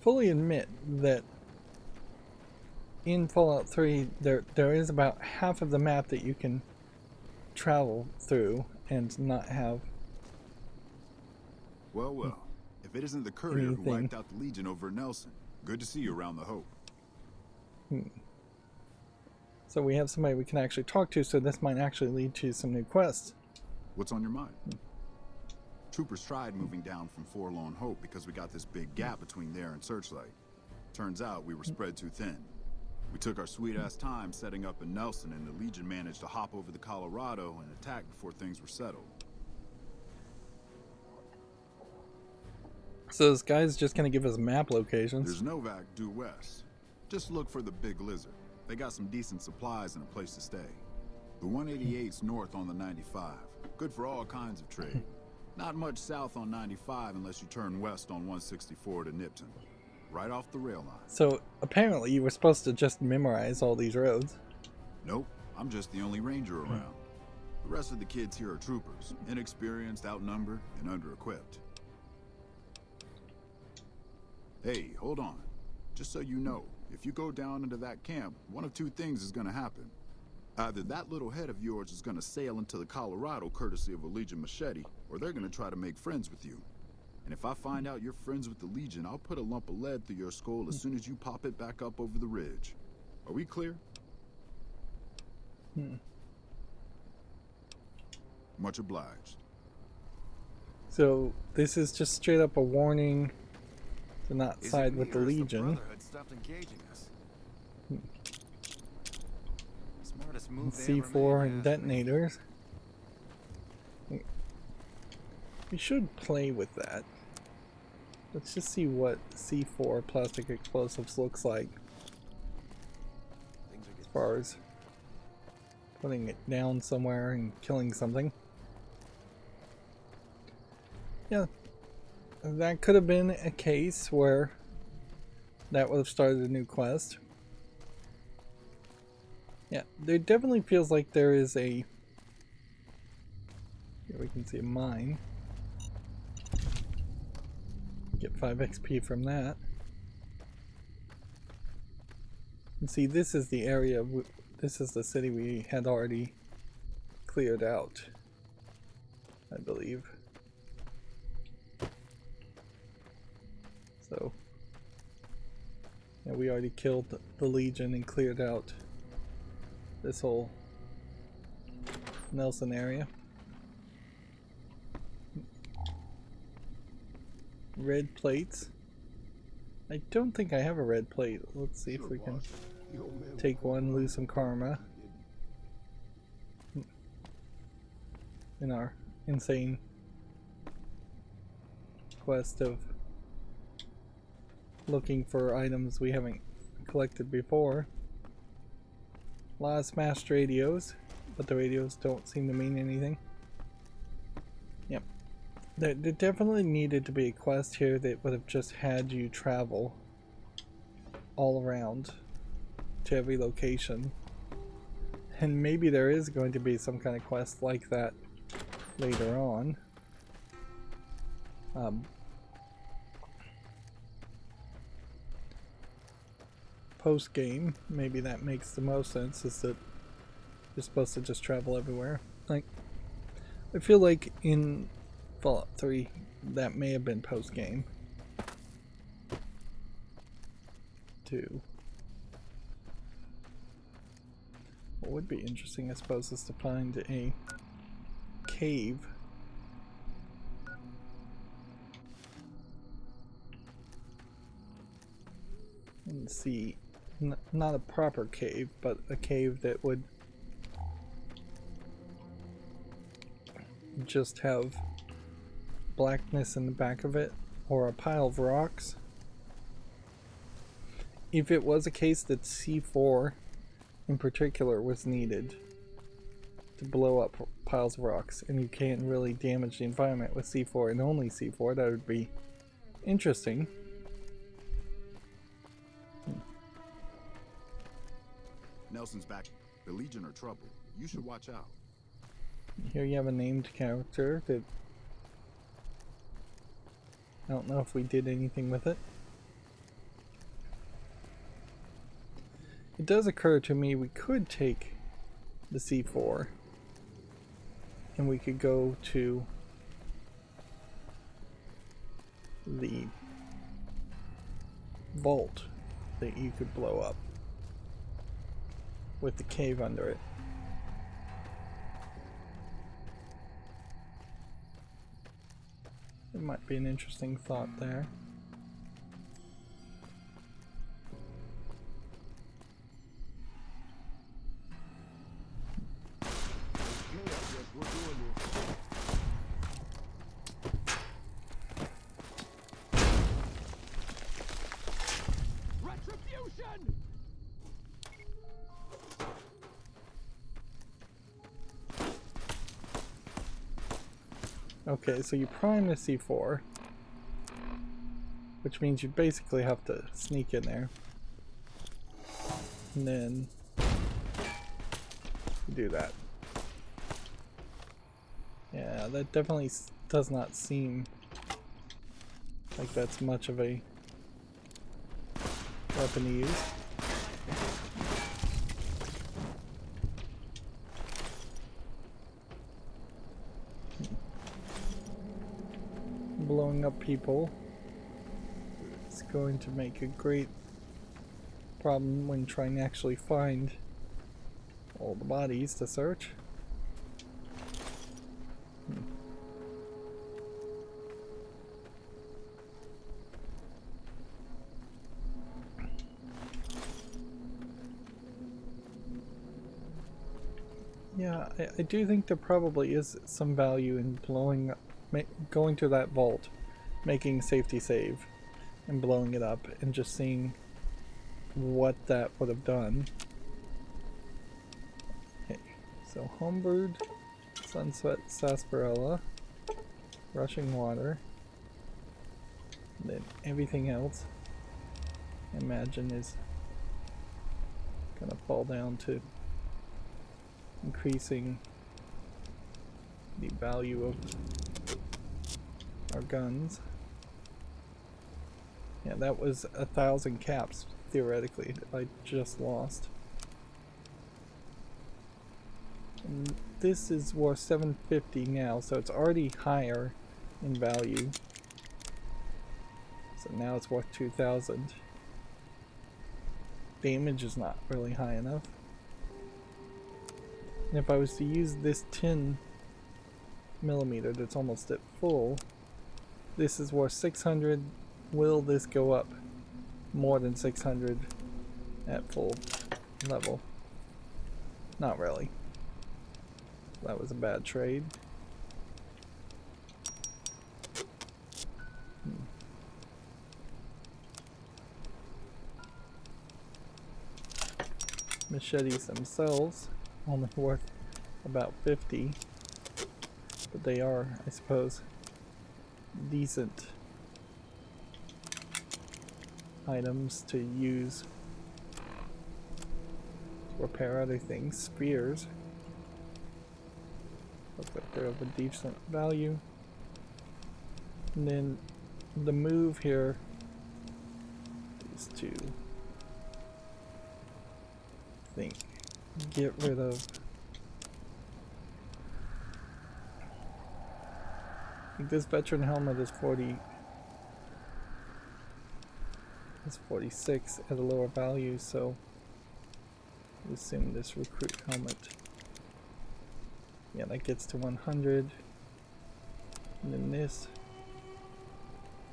fully admit that in Fallout 3 there is about half of the map that you can travel through and not have Well, if it isn't the courier anything. who wiped out the Legion over in Nelson, good to see you around the Hope. So we have somebody we can actually talk to, so this might actually lead to some new quests. What's on your mind? Troopers tried moving down from Forlorn Hope because we got this big gap between there and Searchlight. Turns out we were spread too thin. We took our sweet-ass time setting up in Nelson, and the Legion managed to hop over the Colorado and attack before things were settled. So this guy's just gonna give us map locations. There's Novak due west. Just look for the Big Lizard. They got some decent supplies and a place to stay. The 188's north on the 95. Good for all kinds of trade. Not much south on 95 unless you turn west on 164 to Nipton. Right off the rail line. So apparently you were supposed to just memorize all these roads. Nope, I'm just the only ranger around. The rest of the kids here are troopers. Inexperienced, outnumbered, and under-equipped. Hey, hold on. Just so you know, if you go down into that camp, one of two things is gonna happen. Either that little head of yours is gonna sail into the Colorado courtesy of a Legion machete, or they're gonna try to make friends with you. And if I find out you're friends with the Legion, I'll put a lump of lead through your skull as soon as you pop it back up over the ridge. Are we clear? Much obliged. So this is just straight up a warning to not side with the Legion. Stopped engaging us. Smartest move they ever C4 made, and ask me. detonators. We should play with that. Let's just see what C4 plastic explosives looks like. As far as putting it down somewhere and killing something. Yeah, that could have been a case where that would have started a new quest. Yeah, there definitely feels like there is a... Here we can see a mine. Get 5 XP from that. And see, this is the area, this is the city we had already cleared out, I believe. So, yeah, we already killed the Legion and cleared out this whole Nelson area. Red plates. I don't think I have a red plate. Let's see if we can take one, lose some karma in our insane quest of looking for items we haven't collected before. A lot of smashed radios, but the radios don't seem to mean anything. Yep. There definitely needed to be a quest here that would have just had you travel all around to every location. And maybe there is going to be some kind of quest like that later on. Post game, maybe that makes the most sense, is that you're supposed to just travel everywhere. Like, I feel like in Fallout 3 that may have been post game too. What would be interesting, I suppose, is to find a cave and see, not a proper cave, but a cave that would just have blackness in the back of it, or a pile of rocks. If it was a case that C4 in particular was needed to blow up piles of rocks, and you can't really damage the environment with C4 and only C4, that would be interesting. Nelson's back. The Legion are trouble. You should watch out. Here you have a named character that I don't know if we did anything with it. It does occur to me we could take the C4 and we could go to the vault that you could blow up with the cave under it. It might be an interesting thought there. Okay, so you prime the C4, which means you basically have to sneak in there, and then do that. Yeah, that definitely does not seem like that's much of a weapon to use. Blowing up people is going to make a great problem when trying to actually find all the bodies to search. Yeah, I do think there probably is some value in blowing going to that vault, making a safety save, and blowing it up, and just seeing what that would have done. Okay, so homebrewed, sunset sarsaparilla, rushing water, and then everything else, I imagine, is gonna fall down to increasing the value of our guns. Yeah, that was 1,000 caps, theoretically, that I just lost. And this is worth 750 now, so it's already higher in value. So now it's worth 2,000. Damage is not really high enough. And if I was to use this 10mm that's almost at full, this is worth 600. Will this go up more than 600 at full level? Not really. That was a bad trade. Machetes themselves only worth about 50, but they are, I suppose, decent items to use to repair other things. Spears look like they're of a decent value. And then the move here is to get rid of, I think this veteran helmet is 46 at a lower value, so I assume this recruit helmet, yeah, that gets to 100, and then this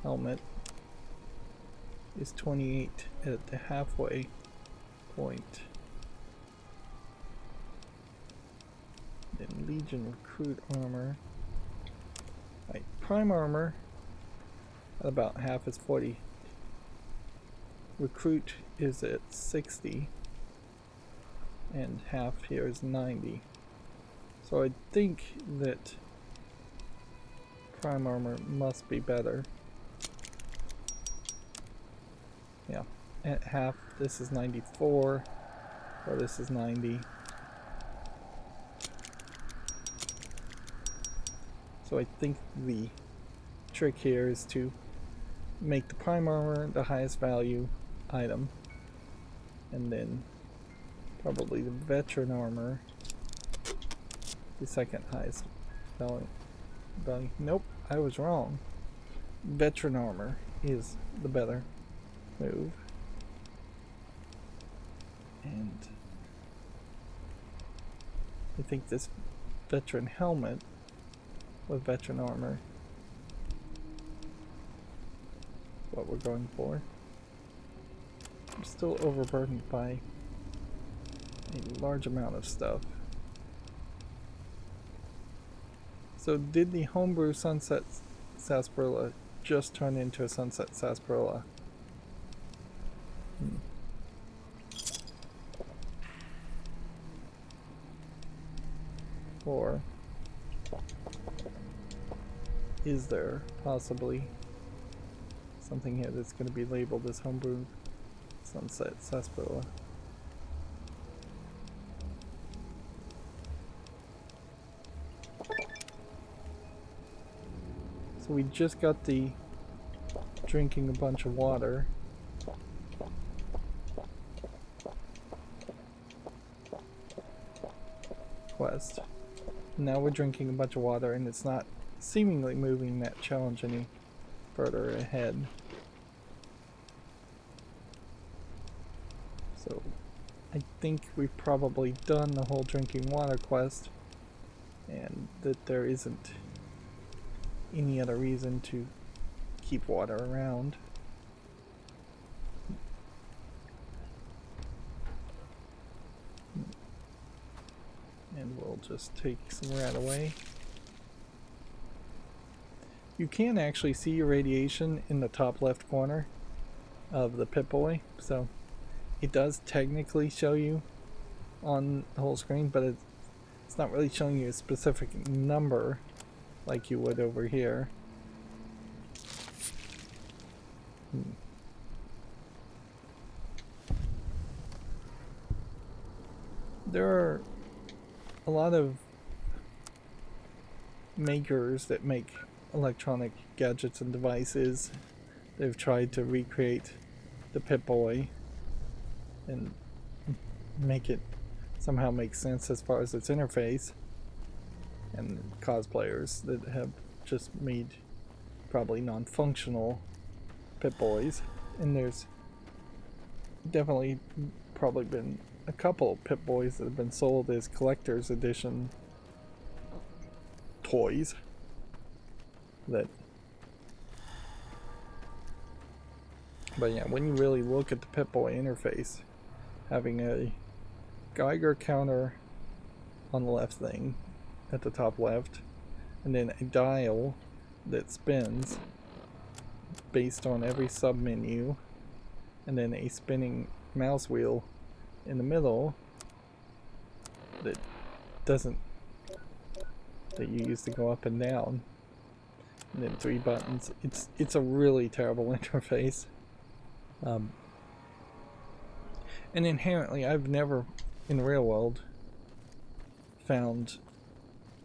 helmet is 28 at the halfway point. Then Legion recruit armor, right, prime armor at about half is 40. Recruit is at 60, and half here is 90. So I think that prime armor must be better. Yeah, at half this is 94, or this is 90. So I think the trick here is to make the prime armor the highest value item, and then probably the veteran armor the second highest value. Nope, I was wrong. Veteran armor is the better move, and I think this veteran helmet with veteran armor is what we're going for. I'm still overburdened by a large amount of stuff. So did the homebrew sunset sarsaparilla just turn into a sunset sarsaparilla? Or is there possibly something here that's going to be labeled as homebrew sunset sarsaparilla? So we just got the drinking a bunch of water. Quest. Now we're drinking a bunch of water, and it's not seemingly moving that challenge any further ahead. So I think we've probably done the whole drinking water quest, and that there isn't any other reason to keep water around. And we'll just take some rat away. You can actually see your radiation in the top left corner of the Pip-Boy, so it does technically show you on the whole screen, but it's not really showing you a specific number like you would over here. There are a lot of makers that make electronic gadgets and devices. They've tried to recreate the Pip-Boy and make it somehow make sense as far as its interface, and cosplayers that have just made probably non-functional Pip-Boys, and there's definitely probably been a couple Pip-Boys that have been sold as collector's edition toys that, but yeah, when you really look at the Pip-Boy interface, having a Geiger counter on the left thing at the top left, and then a dial that spins based on every sub-menu, and then a spinning mouse wheel in the middle that you use to go up and down, and then 3 buttons. It's a really terrible interface. And inherently, I've never in the real world found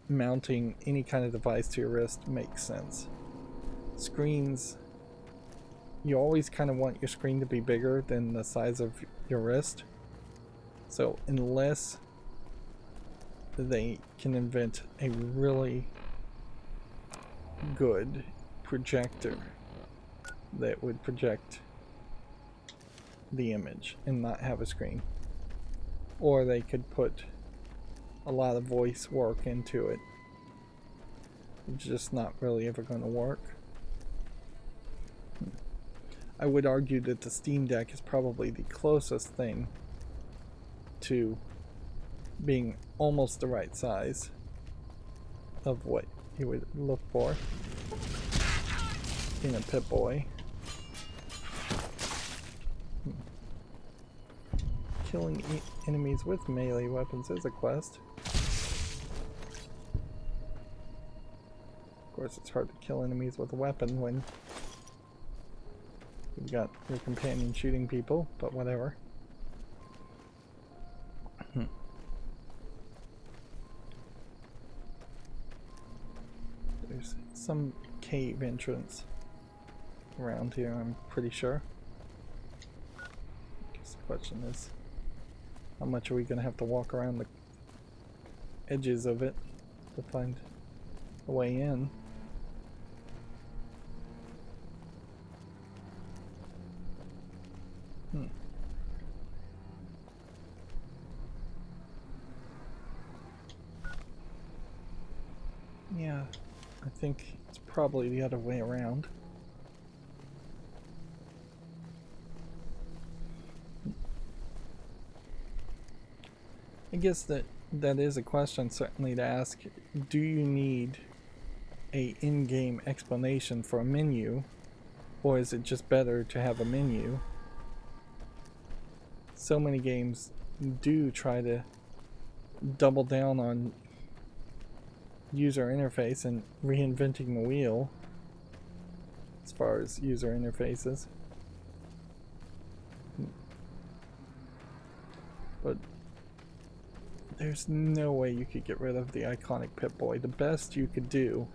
mounting any kind of device to your wrist makes sense. Screens, you always kind of want your screen to be bigger than the size of your wrist. So unless they can invent a really good projector that would project the image and not have a screen, or they could put a lot of voice work into it, it's just not really ever going to work. I would argue that the Steam Deck is probably the closest thing to being almost the right size of what you would look for in a Pip-Boy. Killing enemies with melee weapons is a quest. Of course, it's hard to kill enemies with a weapon when you've got your companion shooting people, but whatever. There's some cave entrance around here, I'm pretty sure. I guess the question is, how much are we going to have to walk around the edges of it to find a way in? Yeah, I think it's probably the other way around. I guess that is a question certainly to ask. Do you need a in-game explanation for a menu, or is it just better to have a menu? So many games do try to double down on user interface and reinventing the wheel as far as user interfaces. But there's no way you could get rid of the iconic Pip-Boy. The best you could do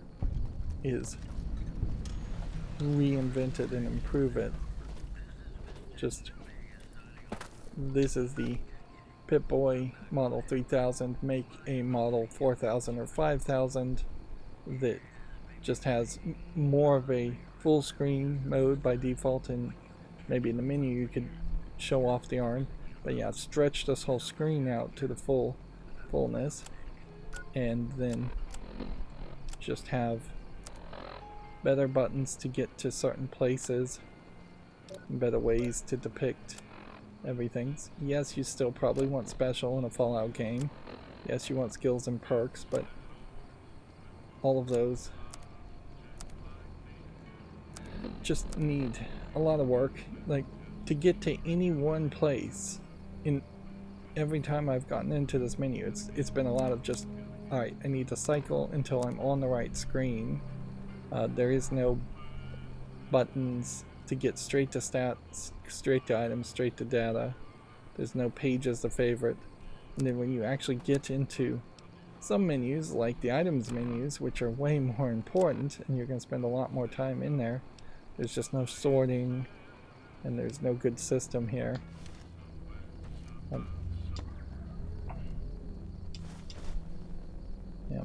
is reinvent it and improve it. Just, this is the Pip-Boy model 3000, make a model 4000 or 5000 that just has more of a full screen mode by default, and maybe in the menu you could show off the arm, but yeah, stretch this whole screen out to the fullness, and then just have better buttons to get to certain places, better ways to depict everything. Yes, you still probably want special in a Fallout game. Yes, you want skills and perks, but all of those just need a lot of work. Like, to get to any one place in every time I've gotten into this menu, it's been a lot of just, alright, I need to cycle until I'm on the right screen. There is no buttons to get straight to stats, straight to items, straight to data. There's no pages to favorite. And then when you actually get into some menus, like the items menus, which are way more important, and you're going to spend a lot more time in there, there's just no sorting, and there's no good system here. Yeah.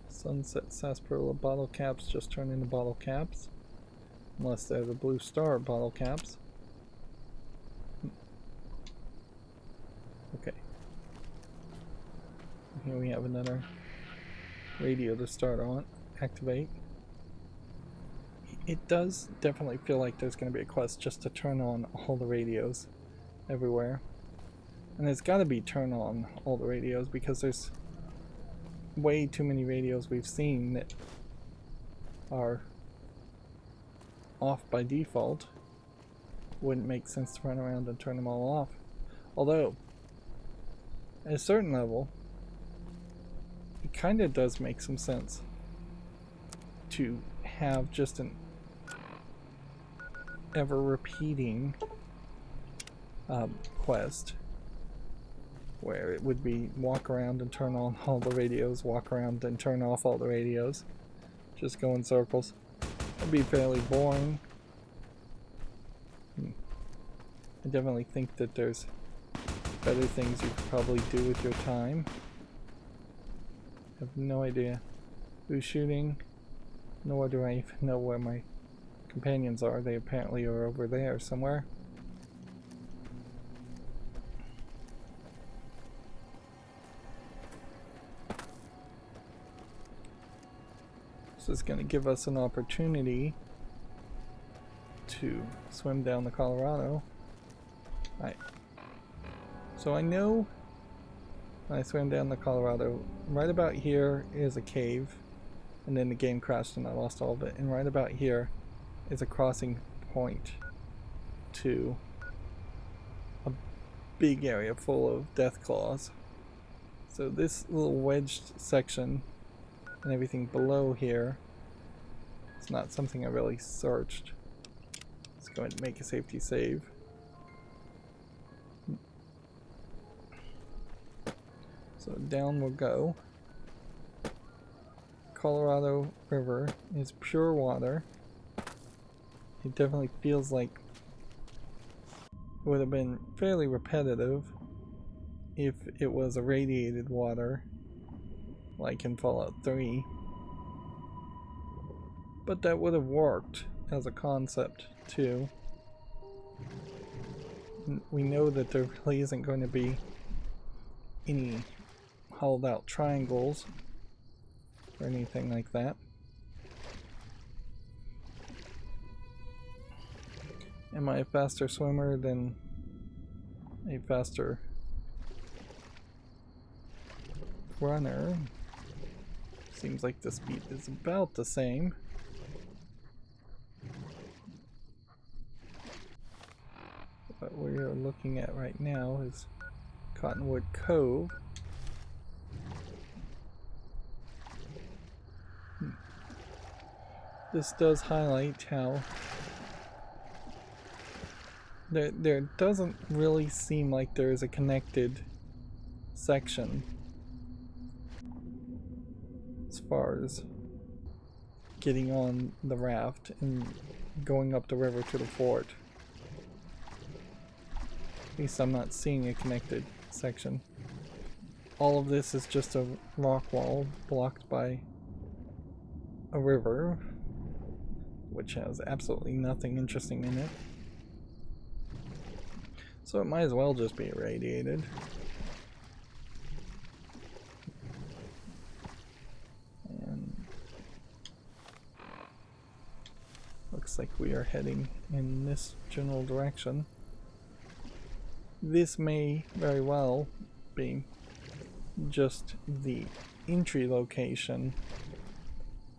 Sunset sarsaparilla bottle caps just turn into bottle caps. Unless they're the blue star bottle caps. Okay. Here we have another radio to start on. Activate. It does definitely feel like there's going to be a quest just to turn on all the radios everywhere. And it's got to be turn on all the radios because there's way too many radios we've seen that are off by default. Wouldn't make sense to run around and turn them all off. Although, at a certain level, it kind of does make some sense to have just an ever repeating quest where it would be walk around and turn on all the radios, walk around and turn off all the radios, just go in circles. It'd be fairly boring. I definitely think that there's better things you could probably do with your time. I have no idea who's shooting, nor do I even know where my companions are. They apparently are over there somewhere. This is going to give us an opportunity to swim down the Colorado. Alright. So I know when I swam down the Colorado, right about here is a cave, and then the game crashed and I lost all of it. And right about here is a crossing point to a big area full of death claws. So this little wedged section and everything below here, it's not something I really searched. Let's go ahead and make a safety save. So down we'll go. Colorado River is pure water. It definitely feels like it would have been fairly repetitive if it was irradiated water, like in Fallout 3. But that would have worked as a concept too. We know that there really isn't going to be any hollowed out triangles or anything like that. Am I a faster swimmer than a faster runner? Seems like the speed is about the same. What we're looking at right now is Cottonwood Cove. This does highlight how there doesn't really seem like there is a connected section as far as getting on the raft and going up the river to the fort. At least I'm not seeing a connected section. All of this is just a rock wall blocked by a river, which has absolutely nothing interesting in it. So it might as well just be irradiated. And looks like we are heading in this general direction. This may very well be just the entry location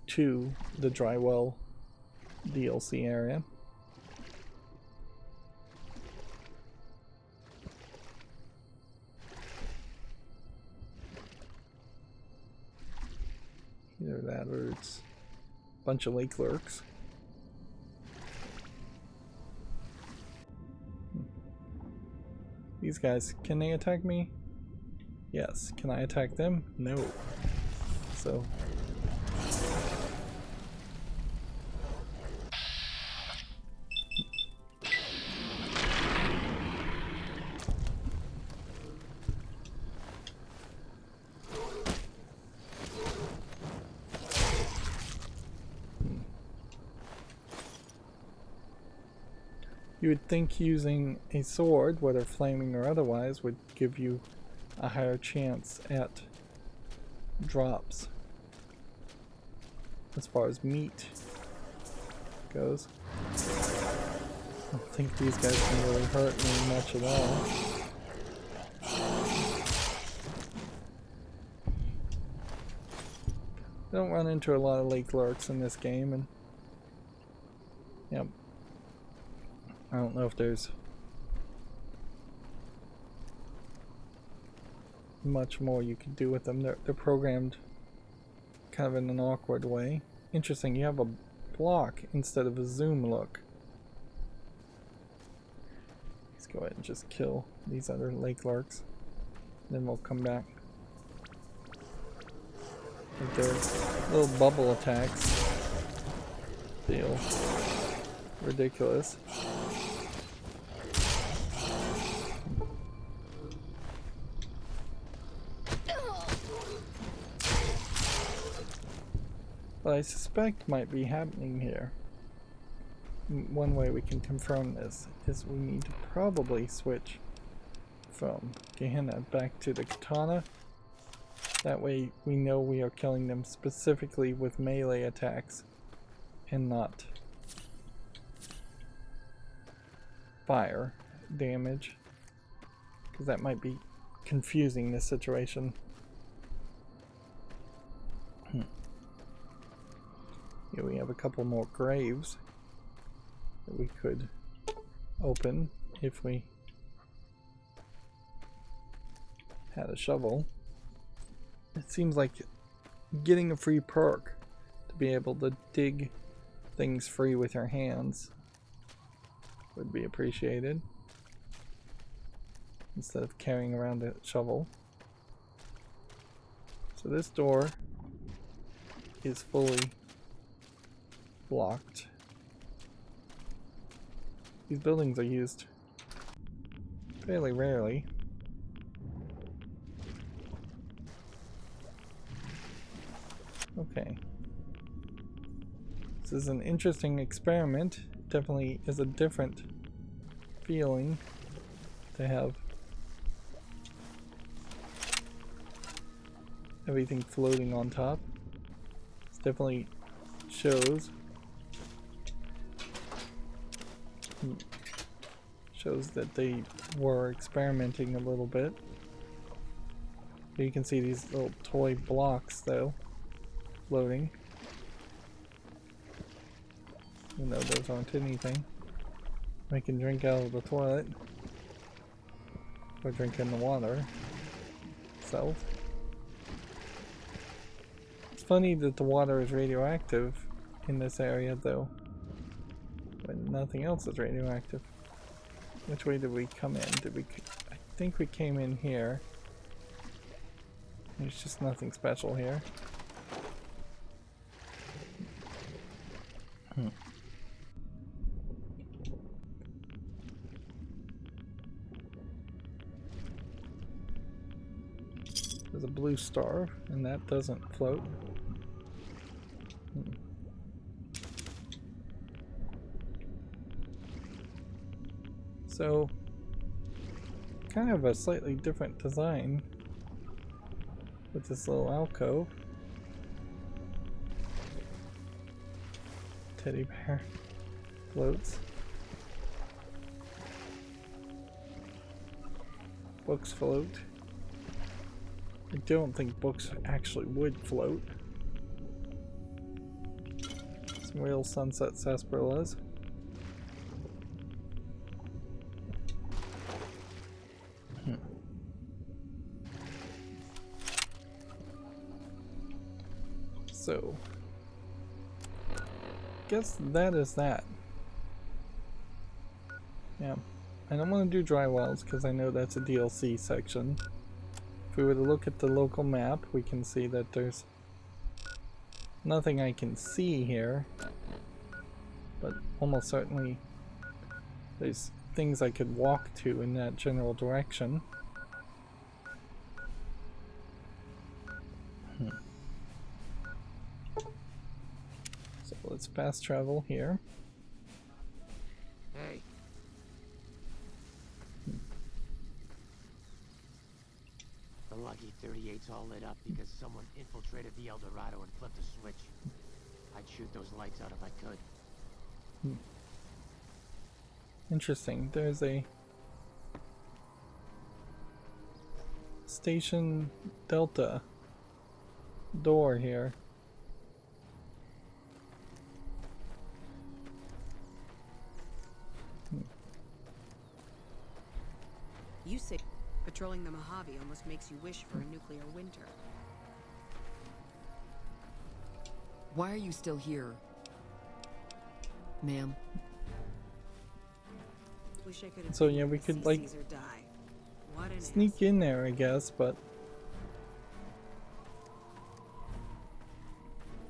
to the Drywell DLC area. Either that or it's a bunch of lake lurks. These guys, can they attack me? Yes. Can I attack them? No. So. You would think using a sword, whether flaming or otherwise, would give you a higher chance at drops as far as meat goes. I don't think these guys can really hurt me much at all. I don't run into a lot of lake lurks in this game, and yep. I don't know if there's much more you can do with them. They're programmed kind of in an awkward way. Interesting, you have a block instead of a zoom look. Let's go ahead and just kill these other lake lurks. Then we'll come back. Like their little bubble attacks feel ridiculous. What I suspect might be happening here, one way we can confirm this, is we need to probably switch from Gehenna back to the katana. That way we know we are killing them specifically with melee attacks and not fire damage, because that might be confusing this situation. Here we have a couple more graves that we could open if we had a shovel. It seems like getting a free perk to be able to dig things free with your hands would be appreciated, instead of carrying around a shovel. So this door is fully blocked. These buildings are used fairly rarely. Okay. This is an interesting experiment. Definitely is a different feeling to have everything floating on top. This definitely shows that they were experimenting a little bit. You can see these little toy blocks though floating, even though those aren't anything. I can drink out of the toilet or drink in the water itself. It's funny that the water is radioactive in this area though, when nothing else is radioactive. Which way did we come in? I think we came in here. There's just nothing special here. There's a blue star, and that doesn't float. So, kind of a slightly different design with this little alcove. Teddy bear floats. Books float. I don't think books actually would float. Some real sunset sarsaparillas. So, guess that is that. Yeah, I don't want to do dry wells because I know that's a DLC section. If we were to look at the local map, we can see that there's nothing I can see here, but almost certainly there's things I could walk to in that general direction. So let's fast travel here. Hey. The lucky 38's all lit up because someone infiltrated the El Dorado and flipped a switch. I'd shoot those lights out if I could. Interesting. There's a Station Delta door here. You say patrolling the Mojave almost makes you wish for a nuclear winter. Why are you still here, ma'am? Wish I could have So yeah, we could like Caesar die. What an sneak in there, I guess, but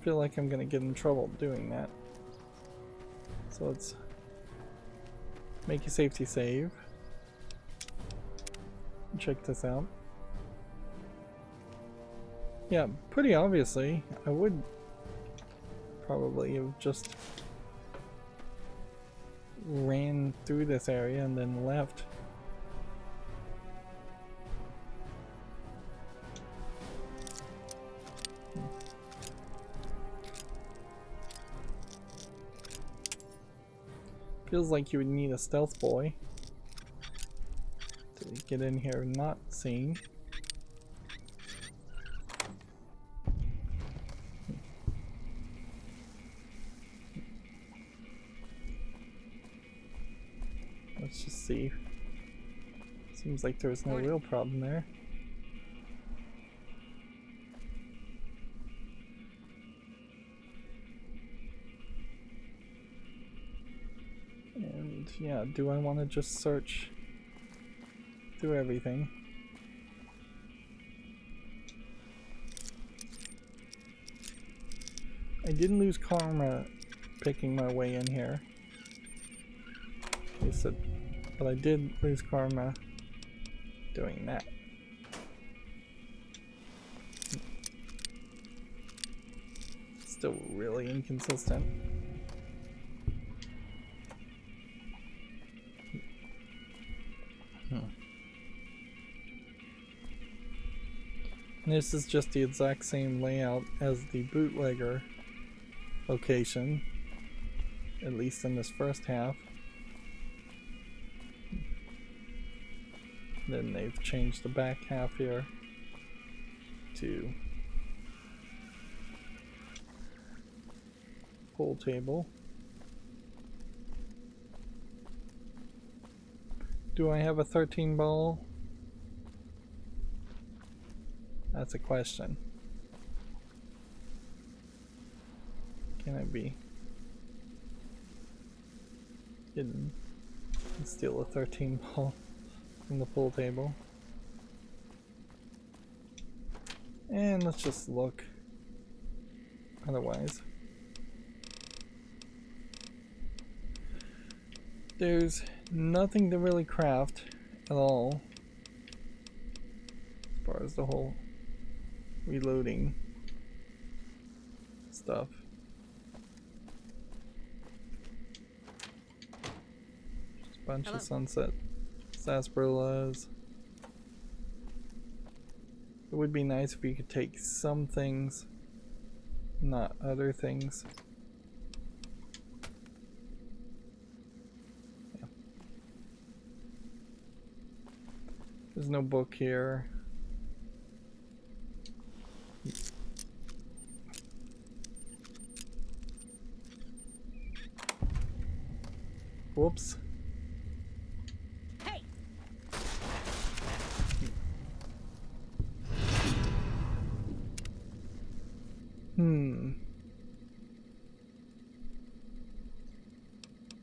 I feel like I'm gonna get in trouble doing that. So let's make a safety save. Check this out. Yeah, pretty obviously, I would probably have just ran through this area and then left. Feels like you would need a stealth boy to get in here not seen. Let's just see. Seems like there's no real problem there. And yeah, do I want to just search through everything? I didn't lose karma picking my way in here. They said, but I did lose karma doing that. Still really inconsistent. And this is just the exact same layout as the bootlegger location, at least in this first half. Then they've changed the back half here to pool table. Do I have a 13 ball? That's a question. Can I be hidden and steal a 13 ball from the pool table? And let's just look. Otherwise, there's nothing to really craft at all as far as the whole reloading stuff. Just a bunch of sunset sarsaparillas. It would be nice if you could take some things, not other things. Yeah. There's no book here. Whoops. Hey!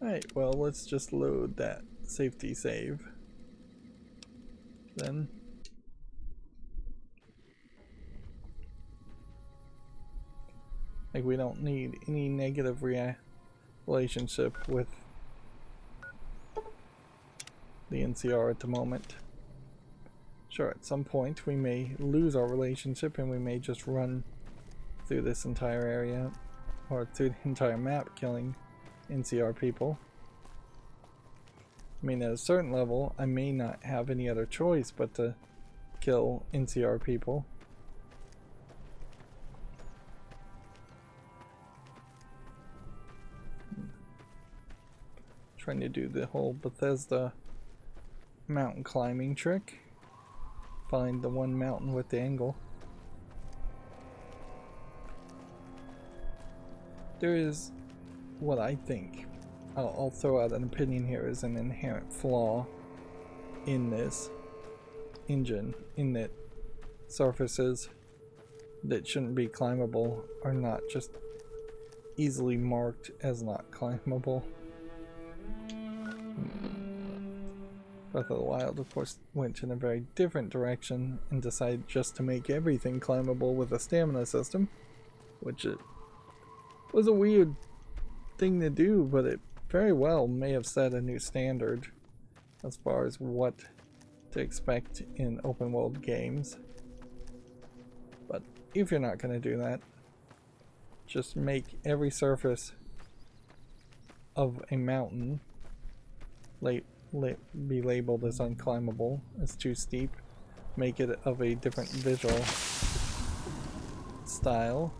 Alright, well, let's just load that safety save. Then. Like, we don't need any negative relationship with the NCR at the moment. Sure, at some point we may lose our relationship and we may just run through this entire area or through the entire map killing NCR people. I mean, at a certain level, I may not have any other choice but to kill NCR people. Trying to do the whole Bethesda mountain climbing trick. Find the one mountain with the angle. There is what I think, I'll throw out an opinion here, is an inherent flaw in this engine, in that surfaces that shouldn't be climbable are not just easily marked as not climbable. Breath of the Wild, of course, went in a very different direction and decided just to make everything climbable with a stamina system, which it was a weird thing to do, but it very well may have set a new standard as far as what to expect in open world games. But if you're not going to do that, just make every surface of a mountain be labeled as unclimbable, as too steep. Make it of a different visual style,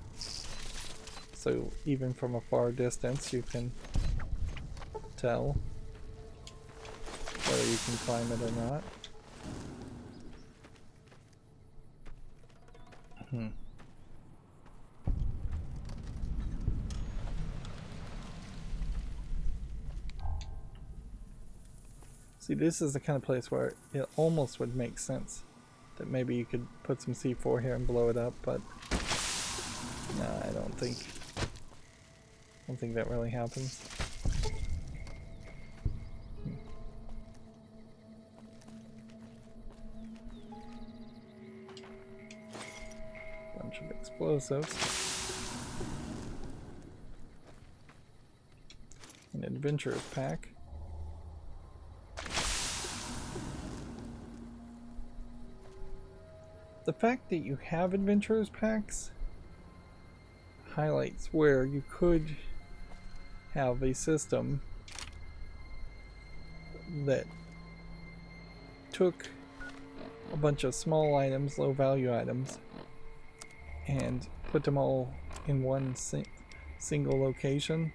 so even from a far distance you can tell whether you can climb it or not. See, this is the kind of place where it almost would make sense that maybe you could put some C4 here and blow it up, but no, I don't think that really happens. Bunch of explosives. An adventurer's pack. The fact that you have adventurers packs highlights where you could have a system that took a bunch of small items, low value items, and put them all in one single location.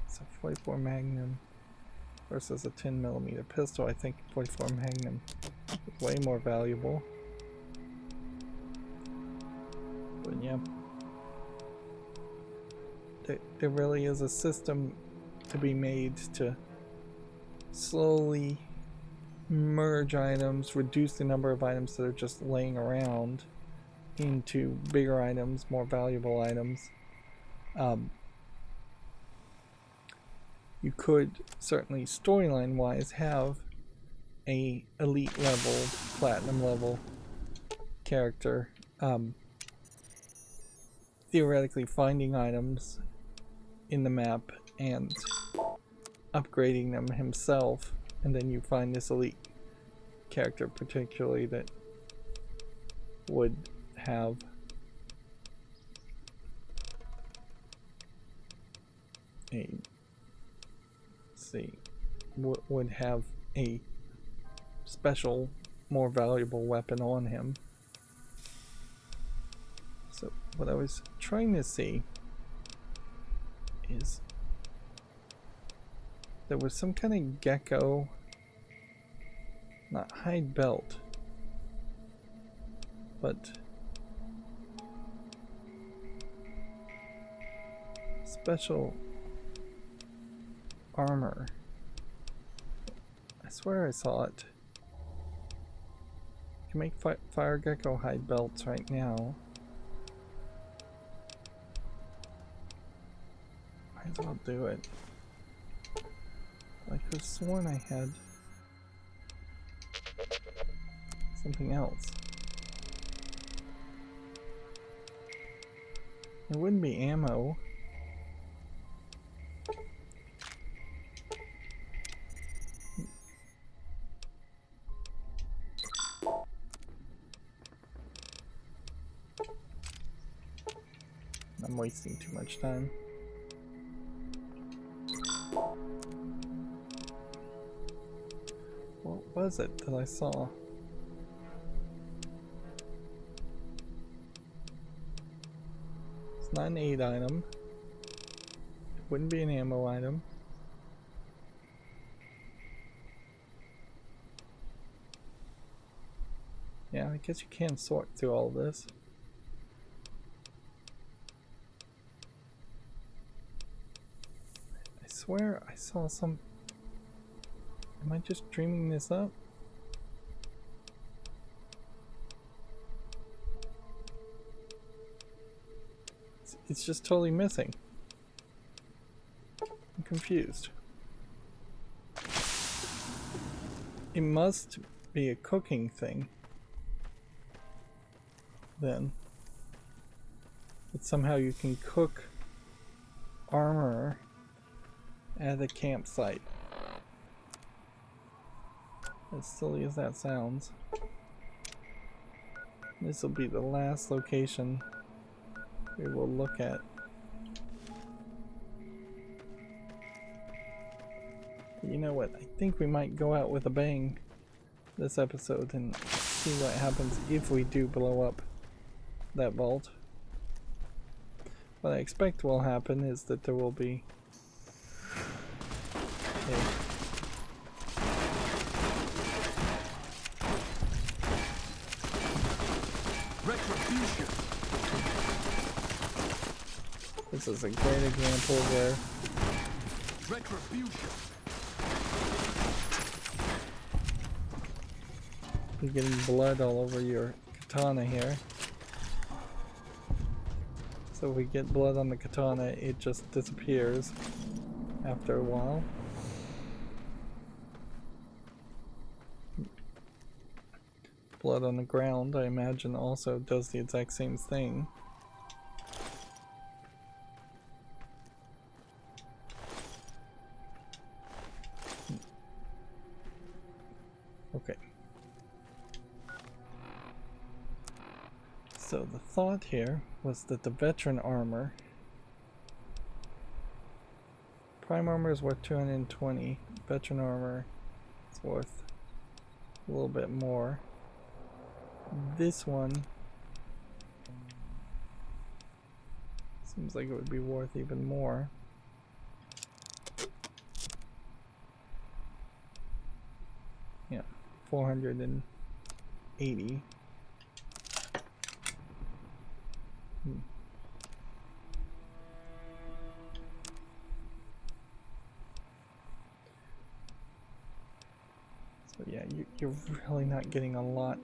It's a 44 Magnum versus a 10mm pistol. I think 44 Magnum is way more valuable. But yeah, there really is a system to be made to slowly merge items, reduce the number of items that are just laying around into bigger items, more valuable items. You could certainly, storyline wise, have a elite level, platinum level character theoretically finding items in the map and upgrading them himself, and then you find this elite character particularly that would have would have a special, more valuable weapon on him. So what I was trying to see is there was some kind of gecko, not hide belt, but special armor. I swear I saw it. You can make fire gecko hide belts right now. Might as well do it. I could have sworn I had something else. It wouldn't be ammo. I'm wasting too much time. What was it that I saw? It's not an aid item. It wouldn't be an ammo item. Yeah, I guess you can sort through all this. I swear I saw some... Am I just dreaming this up? It's just totally missing. I'm confused. It must be a cooking thing. Then. But somehow you can cook armor at a campsite. As silly as that sounds. This will be the last location we will look at. You know what? I think we might go out with a bang this episode and see what happens if we do blow up that vault. What I expect will happen is that there will be Retribution. This is a great example where Retribution. you're getting blood all over your katana here. So if we get blood on the katana, it just disappears after a while. Blood on the ground, I imagine, also does the exact same thing. Okay. So the thought here was that the veteran armor, prime armor is worth 220, veteran armor is worth a little bit more. This one seems like it would be worth even more. Yeah, 480. So yeah, you're really not getting a lot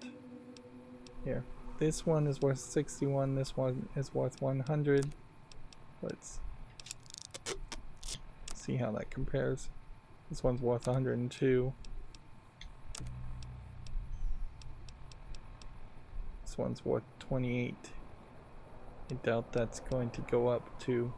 here. This one is worth 61, this one is worth 100. Let's see how that compares. This one's worth 102. This one's worth 28. I doubt that's going to go up to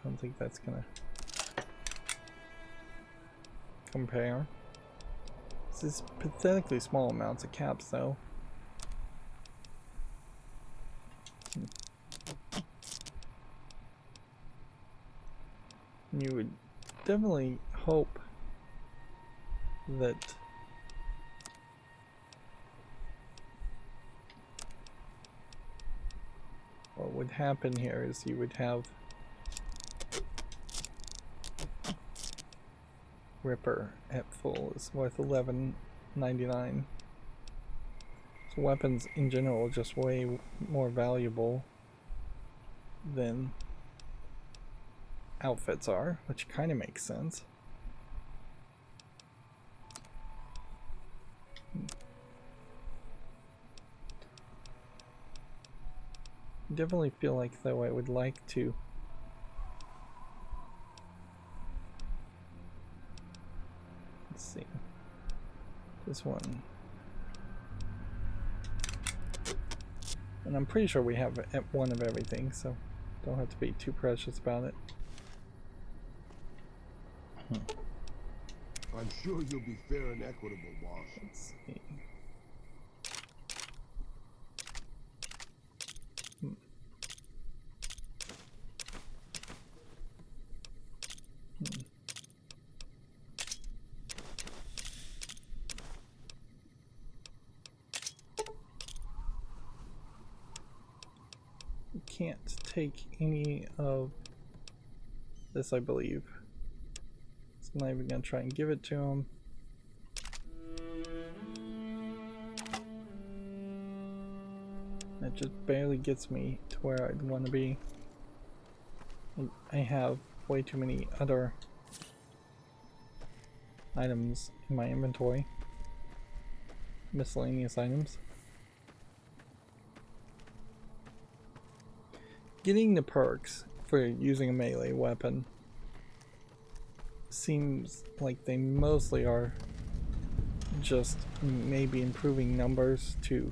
I don't think that's gonna compare. This is pathetically small amounts of caps though. You would definitely hope that what would happen here is you would have Ripper at full is worth $11.99. So weapons in general are just way more valuable than outfits are, which kind of makes sense. Definitely feel like, though, I would like to let's see this one, and I'm pretty sure we have one of everything, so don't have to be too precious about it. I'm sure you'll be fair and equitable, boss. Let's see. You can't take any of this, I believe. So I'm not even gonna try and give it to him. That just barely gets me to where I'd want to be. I have way too many other items in my inventory. Miscellaneous items. Getting the perks for using a melee weapon seems like they mostly are just maybe improving numbers to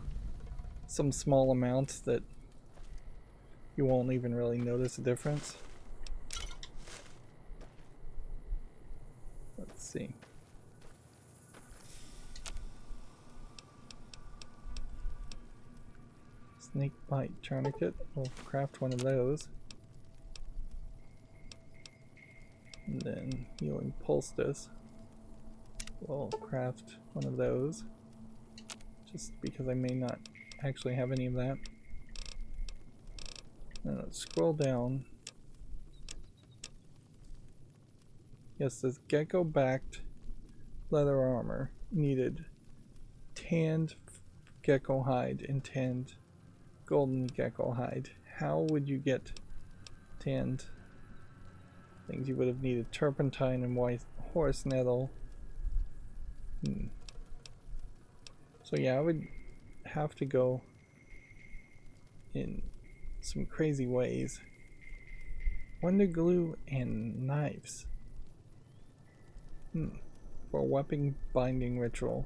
some small amount that you won't even really notice a difference. Let's see. Snake bite tourniquet. We'll craft one of those. And then healing poultice. We'll craft one of those. Just because I may not actually have any of that. Now let's scroll down. Yes, this gecko backed leather armor needed tanned gecko hide and tanned golden gecko hide. How would you get tanned things? You would have needed turpentine and white horse nettle. So yeah, I would have to go in some crazy ways. Wonder glue and knives. For a weapon binding ritual.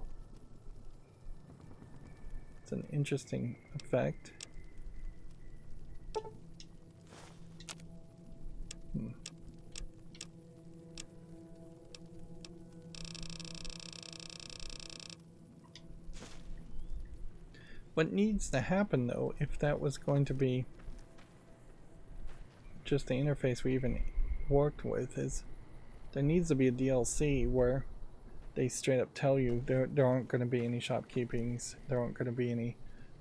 It's an interesting effect. What needs to happen, though, if that was going to be just the interface we even worked with, is there needs to be a DLC where they straight up tell you there aren't going to be any shopkeepings, there aren't going to be any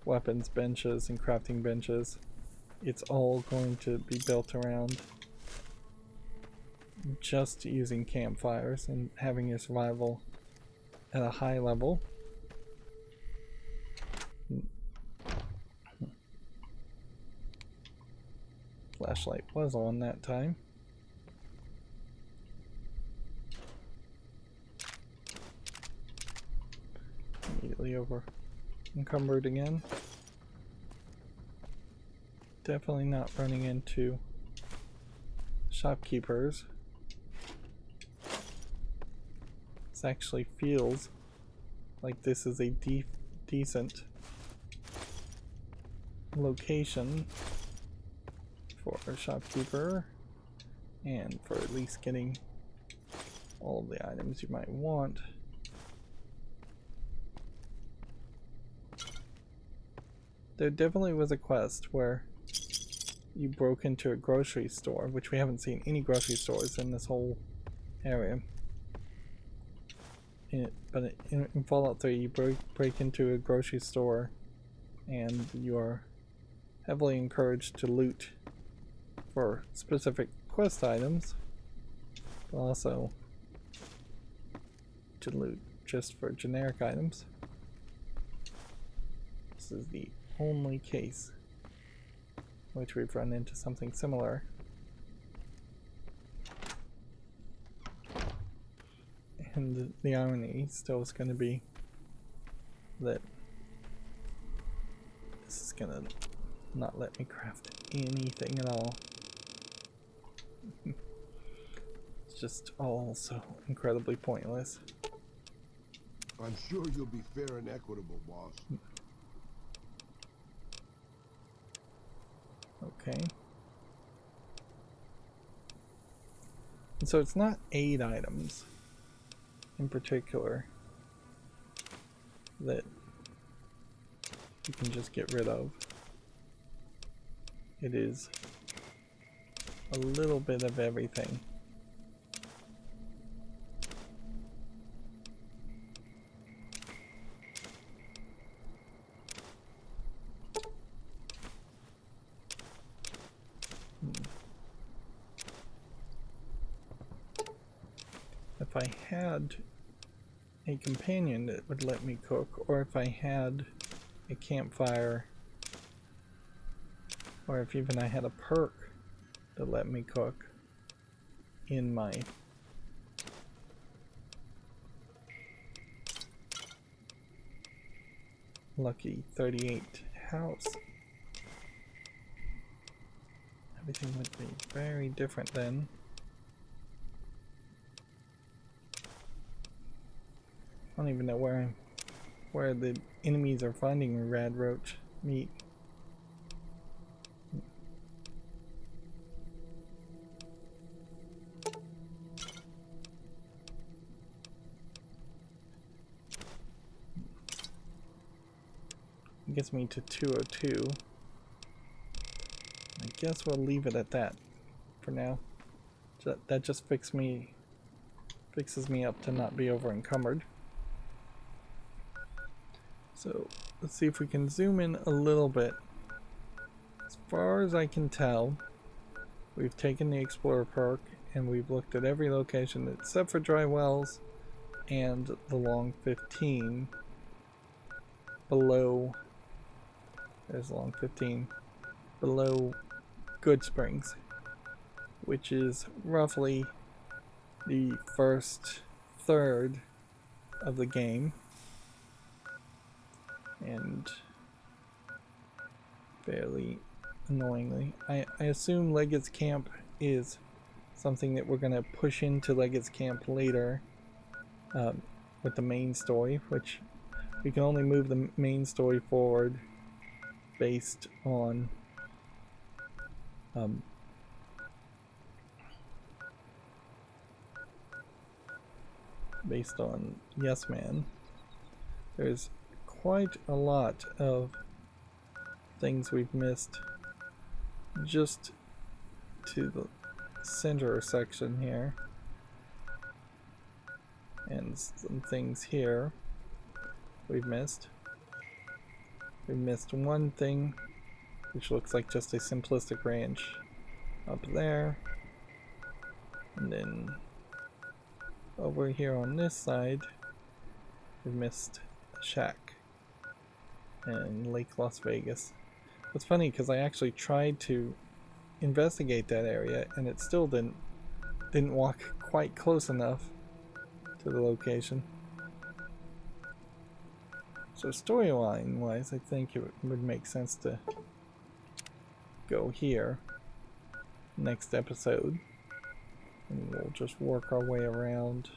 weapons benches and crafting benches. It's all going to be built around just using campfires and having your survival at a high level. Flashlight was on that time. Immediately over encumbered again. Definitely not running into shopkeepers. This actually feels like this is a decent location for a shopkeeper, and for at least getting all of the items you might want. There definitely was a quest where you broke into a grocery store, which we haven't seen any grocery stores in this whole area. But in Fallout 3, you break into a grocery store and you are heavily encouraged to loot for specific quest items, but also to loot just for generic items. This is the only case in which we've run into something similar. And the irony still is going to be that this is going to not let me craft anything at all. It's just all so incredibly pointless. I'm sure you'll be fair and equitable, boss. Okay. And so it's not 8 items in particular that you can just get rid of. It is a little bit of everything. If I had a companion that would let me cook, or if I had a campfire, or if even I had a perk that let me cook in my lucky 38 house, everything would be very different then. I don't even know where the enemies are finding rad roach meat. It gets me to 202. I guess we'll leave it at that for now. That just fixes me up to not be over encumbered. So let's see if we can zoom in a little bit. As far as I can tell, we've taken the Explorer perk and we've looked at every location except for dry wells and the long 15 below. There's long 15 below Good Springs, which is roughly the first third of the game. And fairly annoyingly, I assume Leggett's Camp is something that we're going to push into Leggett's Camp later with the main story, which we can only move the main story forward based on Yes Man. There's quite a lot of things we've missed just to the center section here, and some things here we've missed. We missed one thing which looks like just a simplistic ranch up there, and then over here on this side we missed a shack and Lake Las Vegas. It's funny because I actually tried to investigate that area and it still didn't walk quite close enough to the location. So storyline wise, I think it would make sense to go here next episode, and we'll just work our way around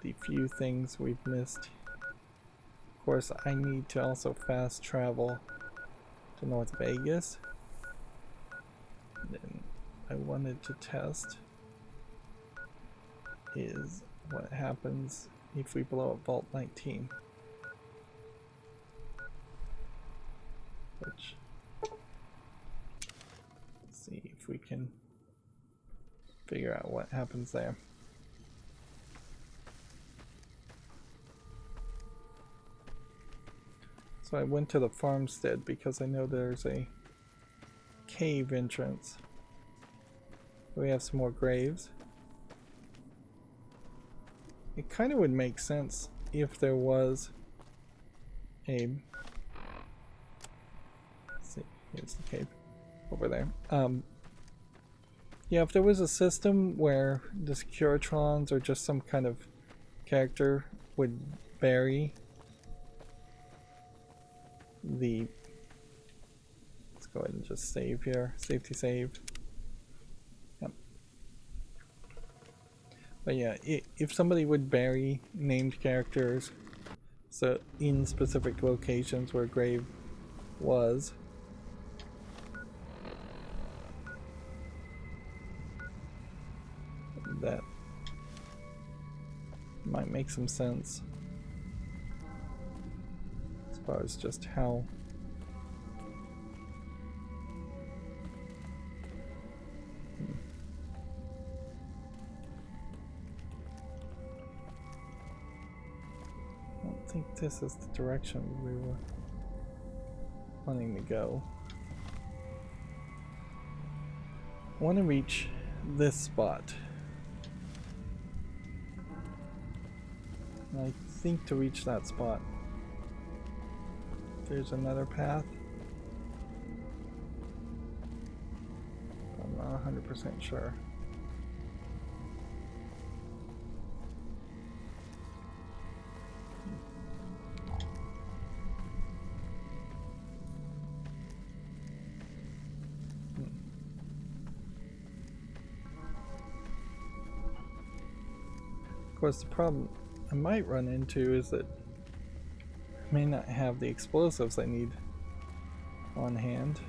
the few things we've missed. Of course, I need to also fast travel to North Vegas. And then I wanted to test is what happens if we blow up Vault 19. Which, let's see if we can figure out what happens there. So I went to the farmstead because I know there's a cave entrance. We have some more graves. It kind of would make sense if there was a Here's the cave over there. Yeah, if there was a system where the Securitrons or just some kind of character would bury the... Let's go ahead and just save here. Safety save. Yep. But yeah, if somebody would bury named characters so in specific locations where a grave was, that might make some sense as far as just how I don't think this is the direction we were wanting to go. I want to reach this spot. And I think to reach that spot, there's another path. I'm not 100% sure. Of course, the problem I might run into is that I may not have the explosives I need on hand.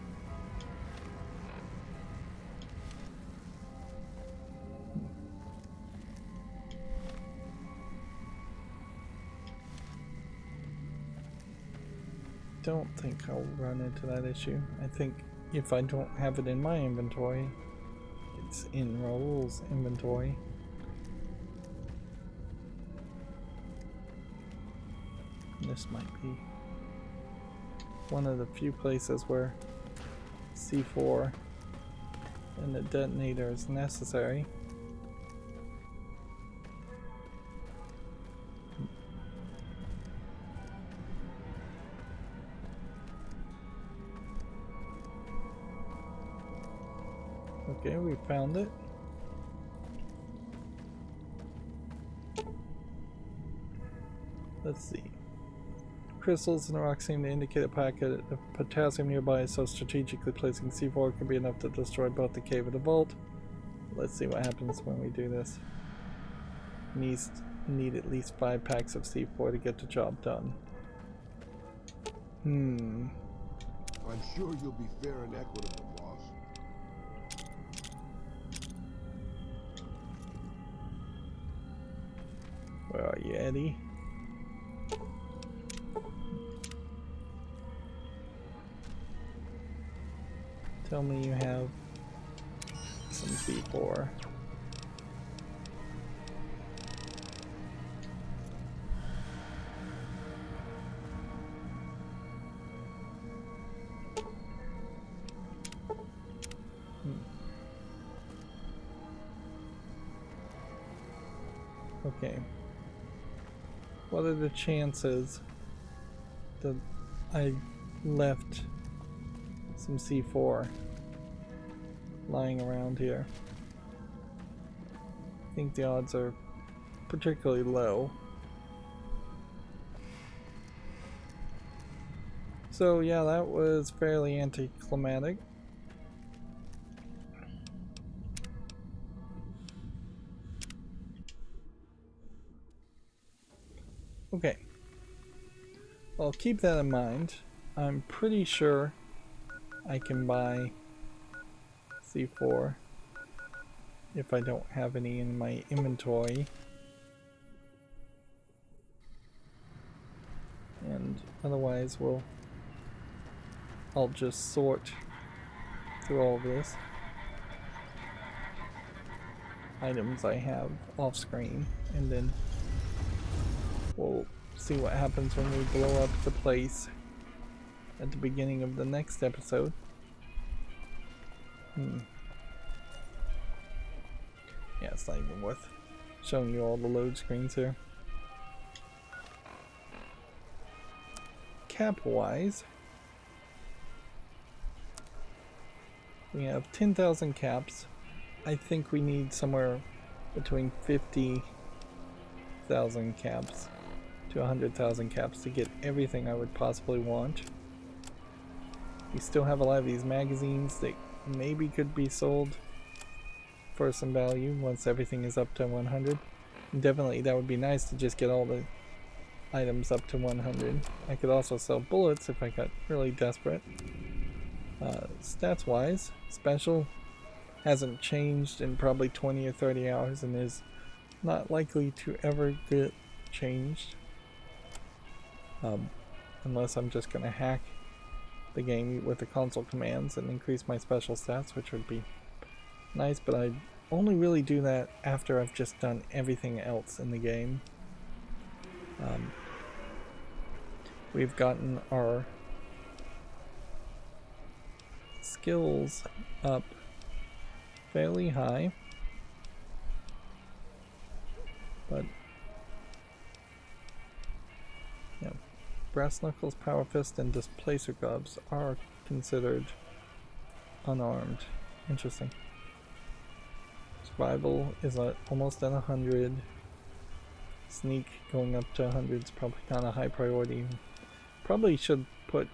Don't think I'll run into that issue. I think if I don't have it in my inventory, it's in Raoul's inventory. This might be one of the few places where C4 and the detonator is necessary. Okay, we found it. Let's see. Crystals in the rock seem to indicate a packet of potassium nearby, so strategically placing C4 can be enough to destroy both the cave and the vault. Let's see what happens when we do this. Need at least 5 packs of C4 to get the job done. I'm sure you'll be fair and equitable, boss. Where are you, Eddie? Tell me you have some C4. Okay. What are the chances that I left some C4 lying around here? I think the odds are particularly low. So yeah, that was fairly anticlimactic. Okay. Well, keep that in mind. I'm pretty sure I can buy C4 if I don't have any in my inventory. And otherwise I'll just sort through all of this. Items I have off screen, and then we'll see what happens when we blow up the place at the beginning of the next episode. Yeah, it's not even worth showing you all the load screens here. Cap wise, We have 10,000 caps. I think we need somewhere between 50,000 caps to 100,000 caps to get everything I would possibly want. We still have a lot of these magazines that maybe could be sold for some value once everything is up to 100. And definitely that would be nice to just get all the items up to 100. I could also sell bullets if I got really desperate. Stats wise, special hasn't changed in probably 20 or 30 hours and is not likely to ever get changed. Unless I'm just going to hack the game with the console commands and increase my special stats, which would be nice, but I only really do that after I've just done everything else in the game. We've gotten our skills up fairly high, but yeah, brass knuckles, power fist, and displacer gloves are considered unarmed. Interesting. Survival is almost at 100. Sneak going up to 100 is probably not a high priority. Probably should put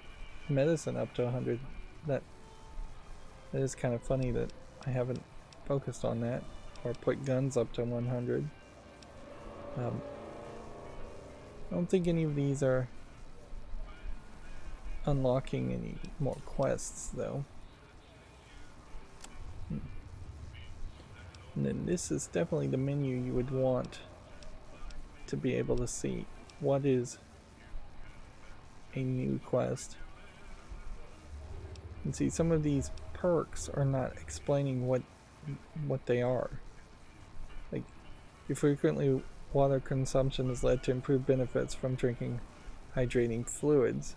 medicine up to 100. That is kind of funny that I haven't focused on that, or put guns up to 100. I don't think any of these are unlocking any more quests though. And then this is definitely the menu you would want to be able to see what is a new quest. And see, some of these perks are not explaining what they are. Like, your frequently water consumption has led to improved benefits from drinking hydrating fluids.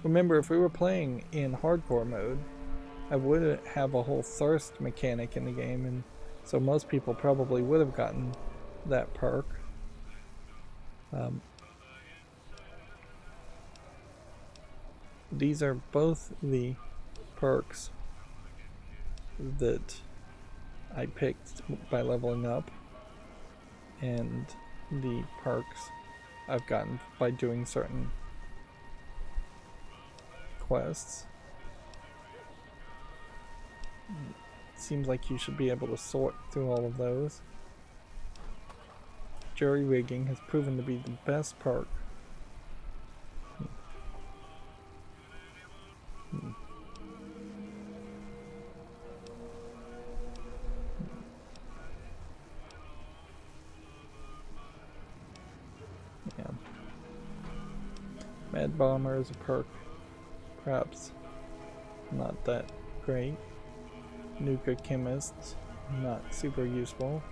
Remember, if we were playing in hardcore mode, I would have a whole thirst mechanic in the game, and so most people probably would have gotten that perk. These are both the perks that I picked by leveling up, and the perks I've gotten by doing certain quests. Seems like you should be able to sort through all of those. Jury rigging has proven to be the best perk. Yeah. Mad Bomber is a perk. Perhaps not that great. Nuka Chemist, not super useful.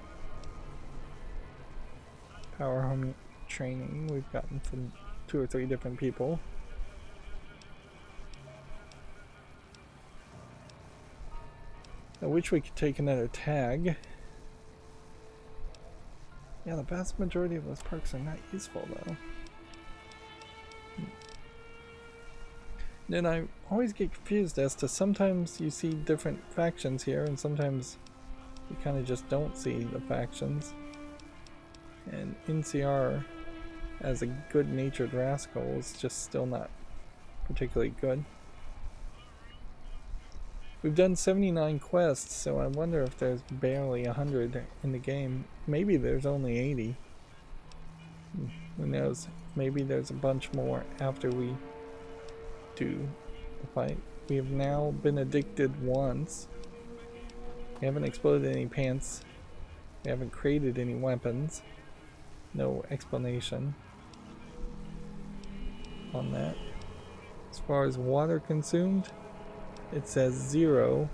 Power Home Training we've gotten from 2 or 3 different people. I wish we could take another tag. Yeah, the vast majority of those perks are not useful though. Then I always get confused as to sometimes you see different factions here and sometimes you kind of just don't see the factions. And NCR as a good-natured rascal is just still not particularly good. We've done 79 quests, so I wonder if there's barely 100 in the game. Maybe there's only 80. Who knows? Maybe there's a bunch more after we do the fight. We have now been addicted once. We haven't exploded any pants. We haven't created any weapons. No explanation on that. As far as water consumed, it says 0,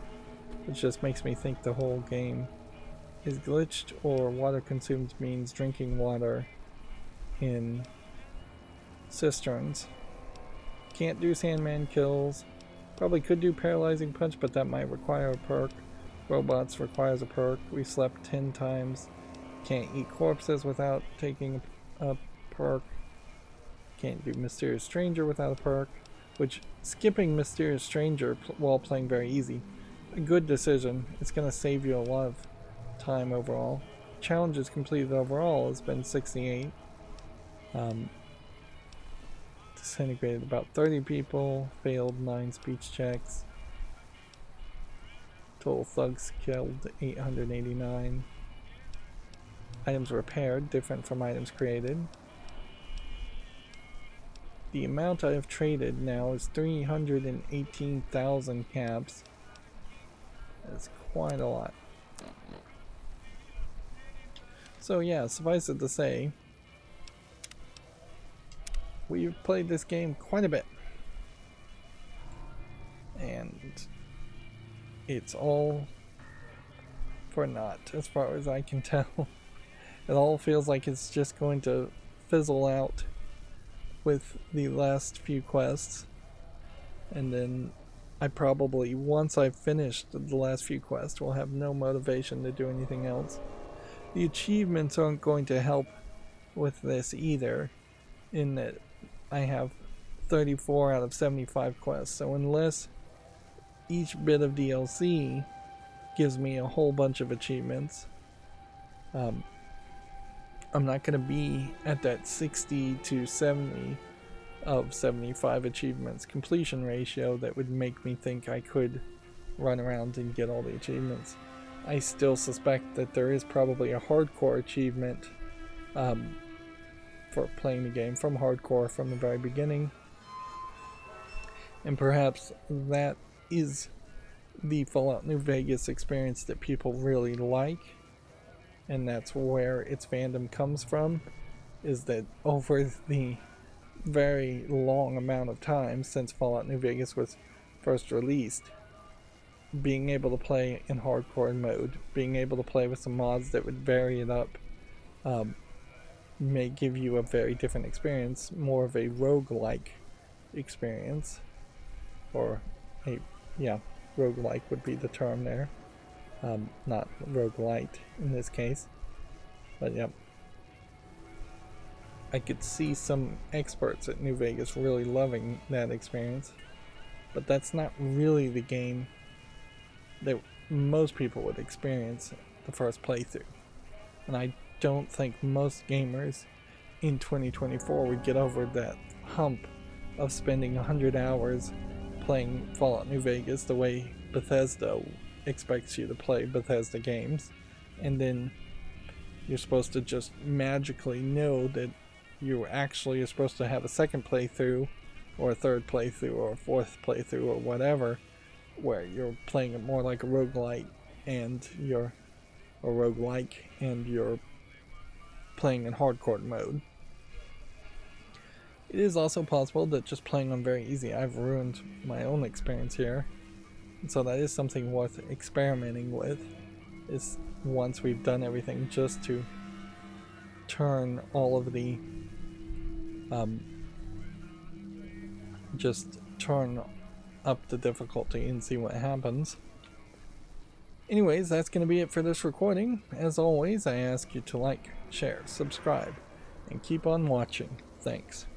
which just makes me think the whole game is glitched, or water consumed means drinking water in cisterns. Can't do Sandman kills. Probably could do Paralyzing Punch, but that might require a perk. Robots requires a perk. We slept 10 times. Can't eat corpses without taking a perk. Can't do Mysterious Stranger without a perk. Which, skipping Mysterious Stranger while playing very easy a good decision. It's going to save you a lot of time overall. Challenges completed overall has been 68. Disintegrated about 30 people, failed 9 speech checks. Total thugs killed 889. Items repaired, different from items created. The amount I have traded now is 318,000 caps. That's quite a lot. So yeah, suffice it to say, we've played this game quite a bit. And it's all for naught, as far as I can tell. It all feels like it's just going to fizzle out with the last few quests. And then I probably, once I've finished the last few quests, will have no motivation to do anything else. The achievements aren't going to help with this either, in that I have 34 out of 75 quests. So unless each bit of DLC gives me a whole bunch of achievements, I'm not going to be at that 60 to 70 of 75 achievements completion ratio that would make me think I could run around and get all the achievements. I still suspect that there is probably a hardcore achievement for playing the game from hardcore from the very beginning, and perhaps that is the Fallout New Vegas experience that people really like, and that's where its fandom comes from, is that over the very long amount of time since Fallout New Vegas was first released, being able to play in hardcore mode, being able to play with some mods that would vary it up, may give you a very different experience, more of a roguelike experience, or a, yeah, roguelike would be the term there, not roguelite in this case, but yep. I could see some experts at New Vegas really loving that experience, but that's not really the game that most people would experience the first playthrough. And I don't think most gamers in 2024 would get over that hump of spending 100 hours playing Fallout New Vegas the way Bethesda expects you to play Bethesda games, and then you're supposed to just magically know that you actually are supposed to have a second playthrough, or a third playthrough, or a fourth playthrough, or whatever, where you're playing it more like a roguelite, and you're a roguelike, and you're playing in hardcore mode. It is also possible that just playing on very easy, I've ruined my own experience here, and so that is something worth experimenting with, is once we've done everything, just to turn all of the just turn up the difficulty and see what happens. Anyways, that's going to be it for this recording. As always, I ask you to like, share, subscribe, and keep on watching. Thanks.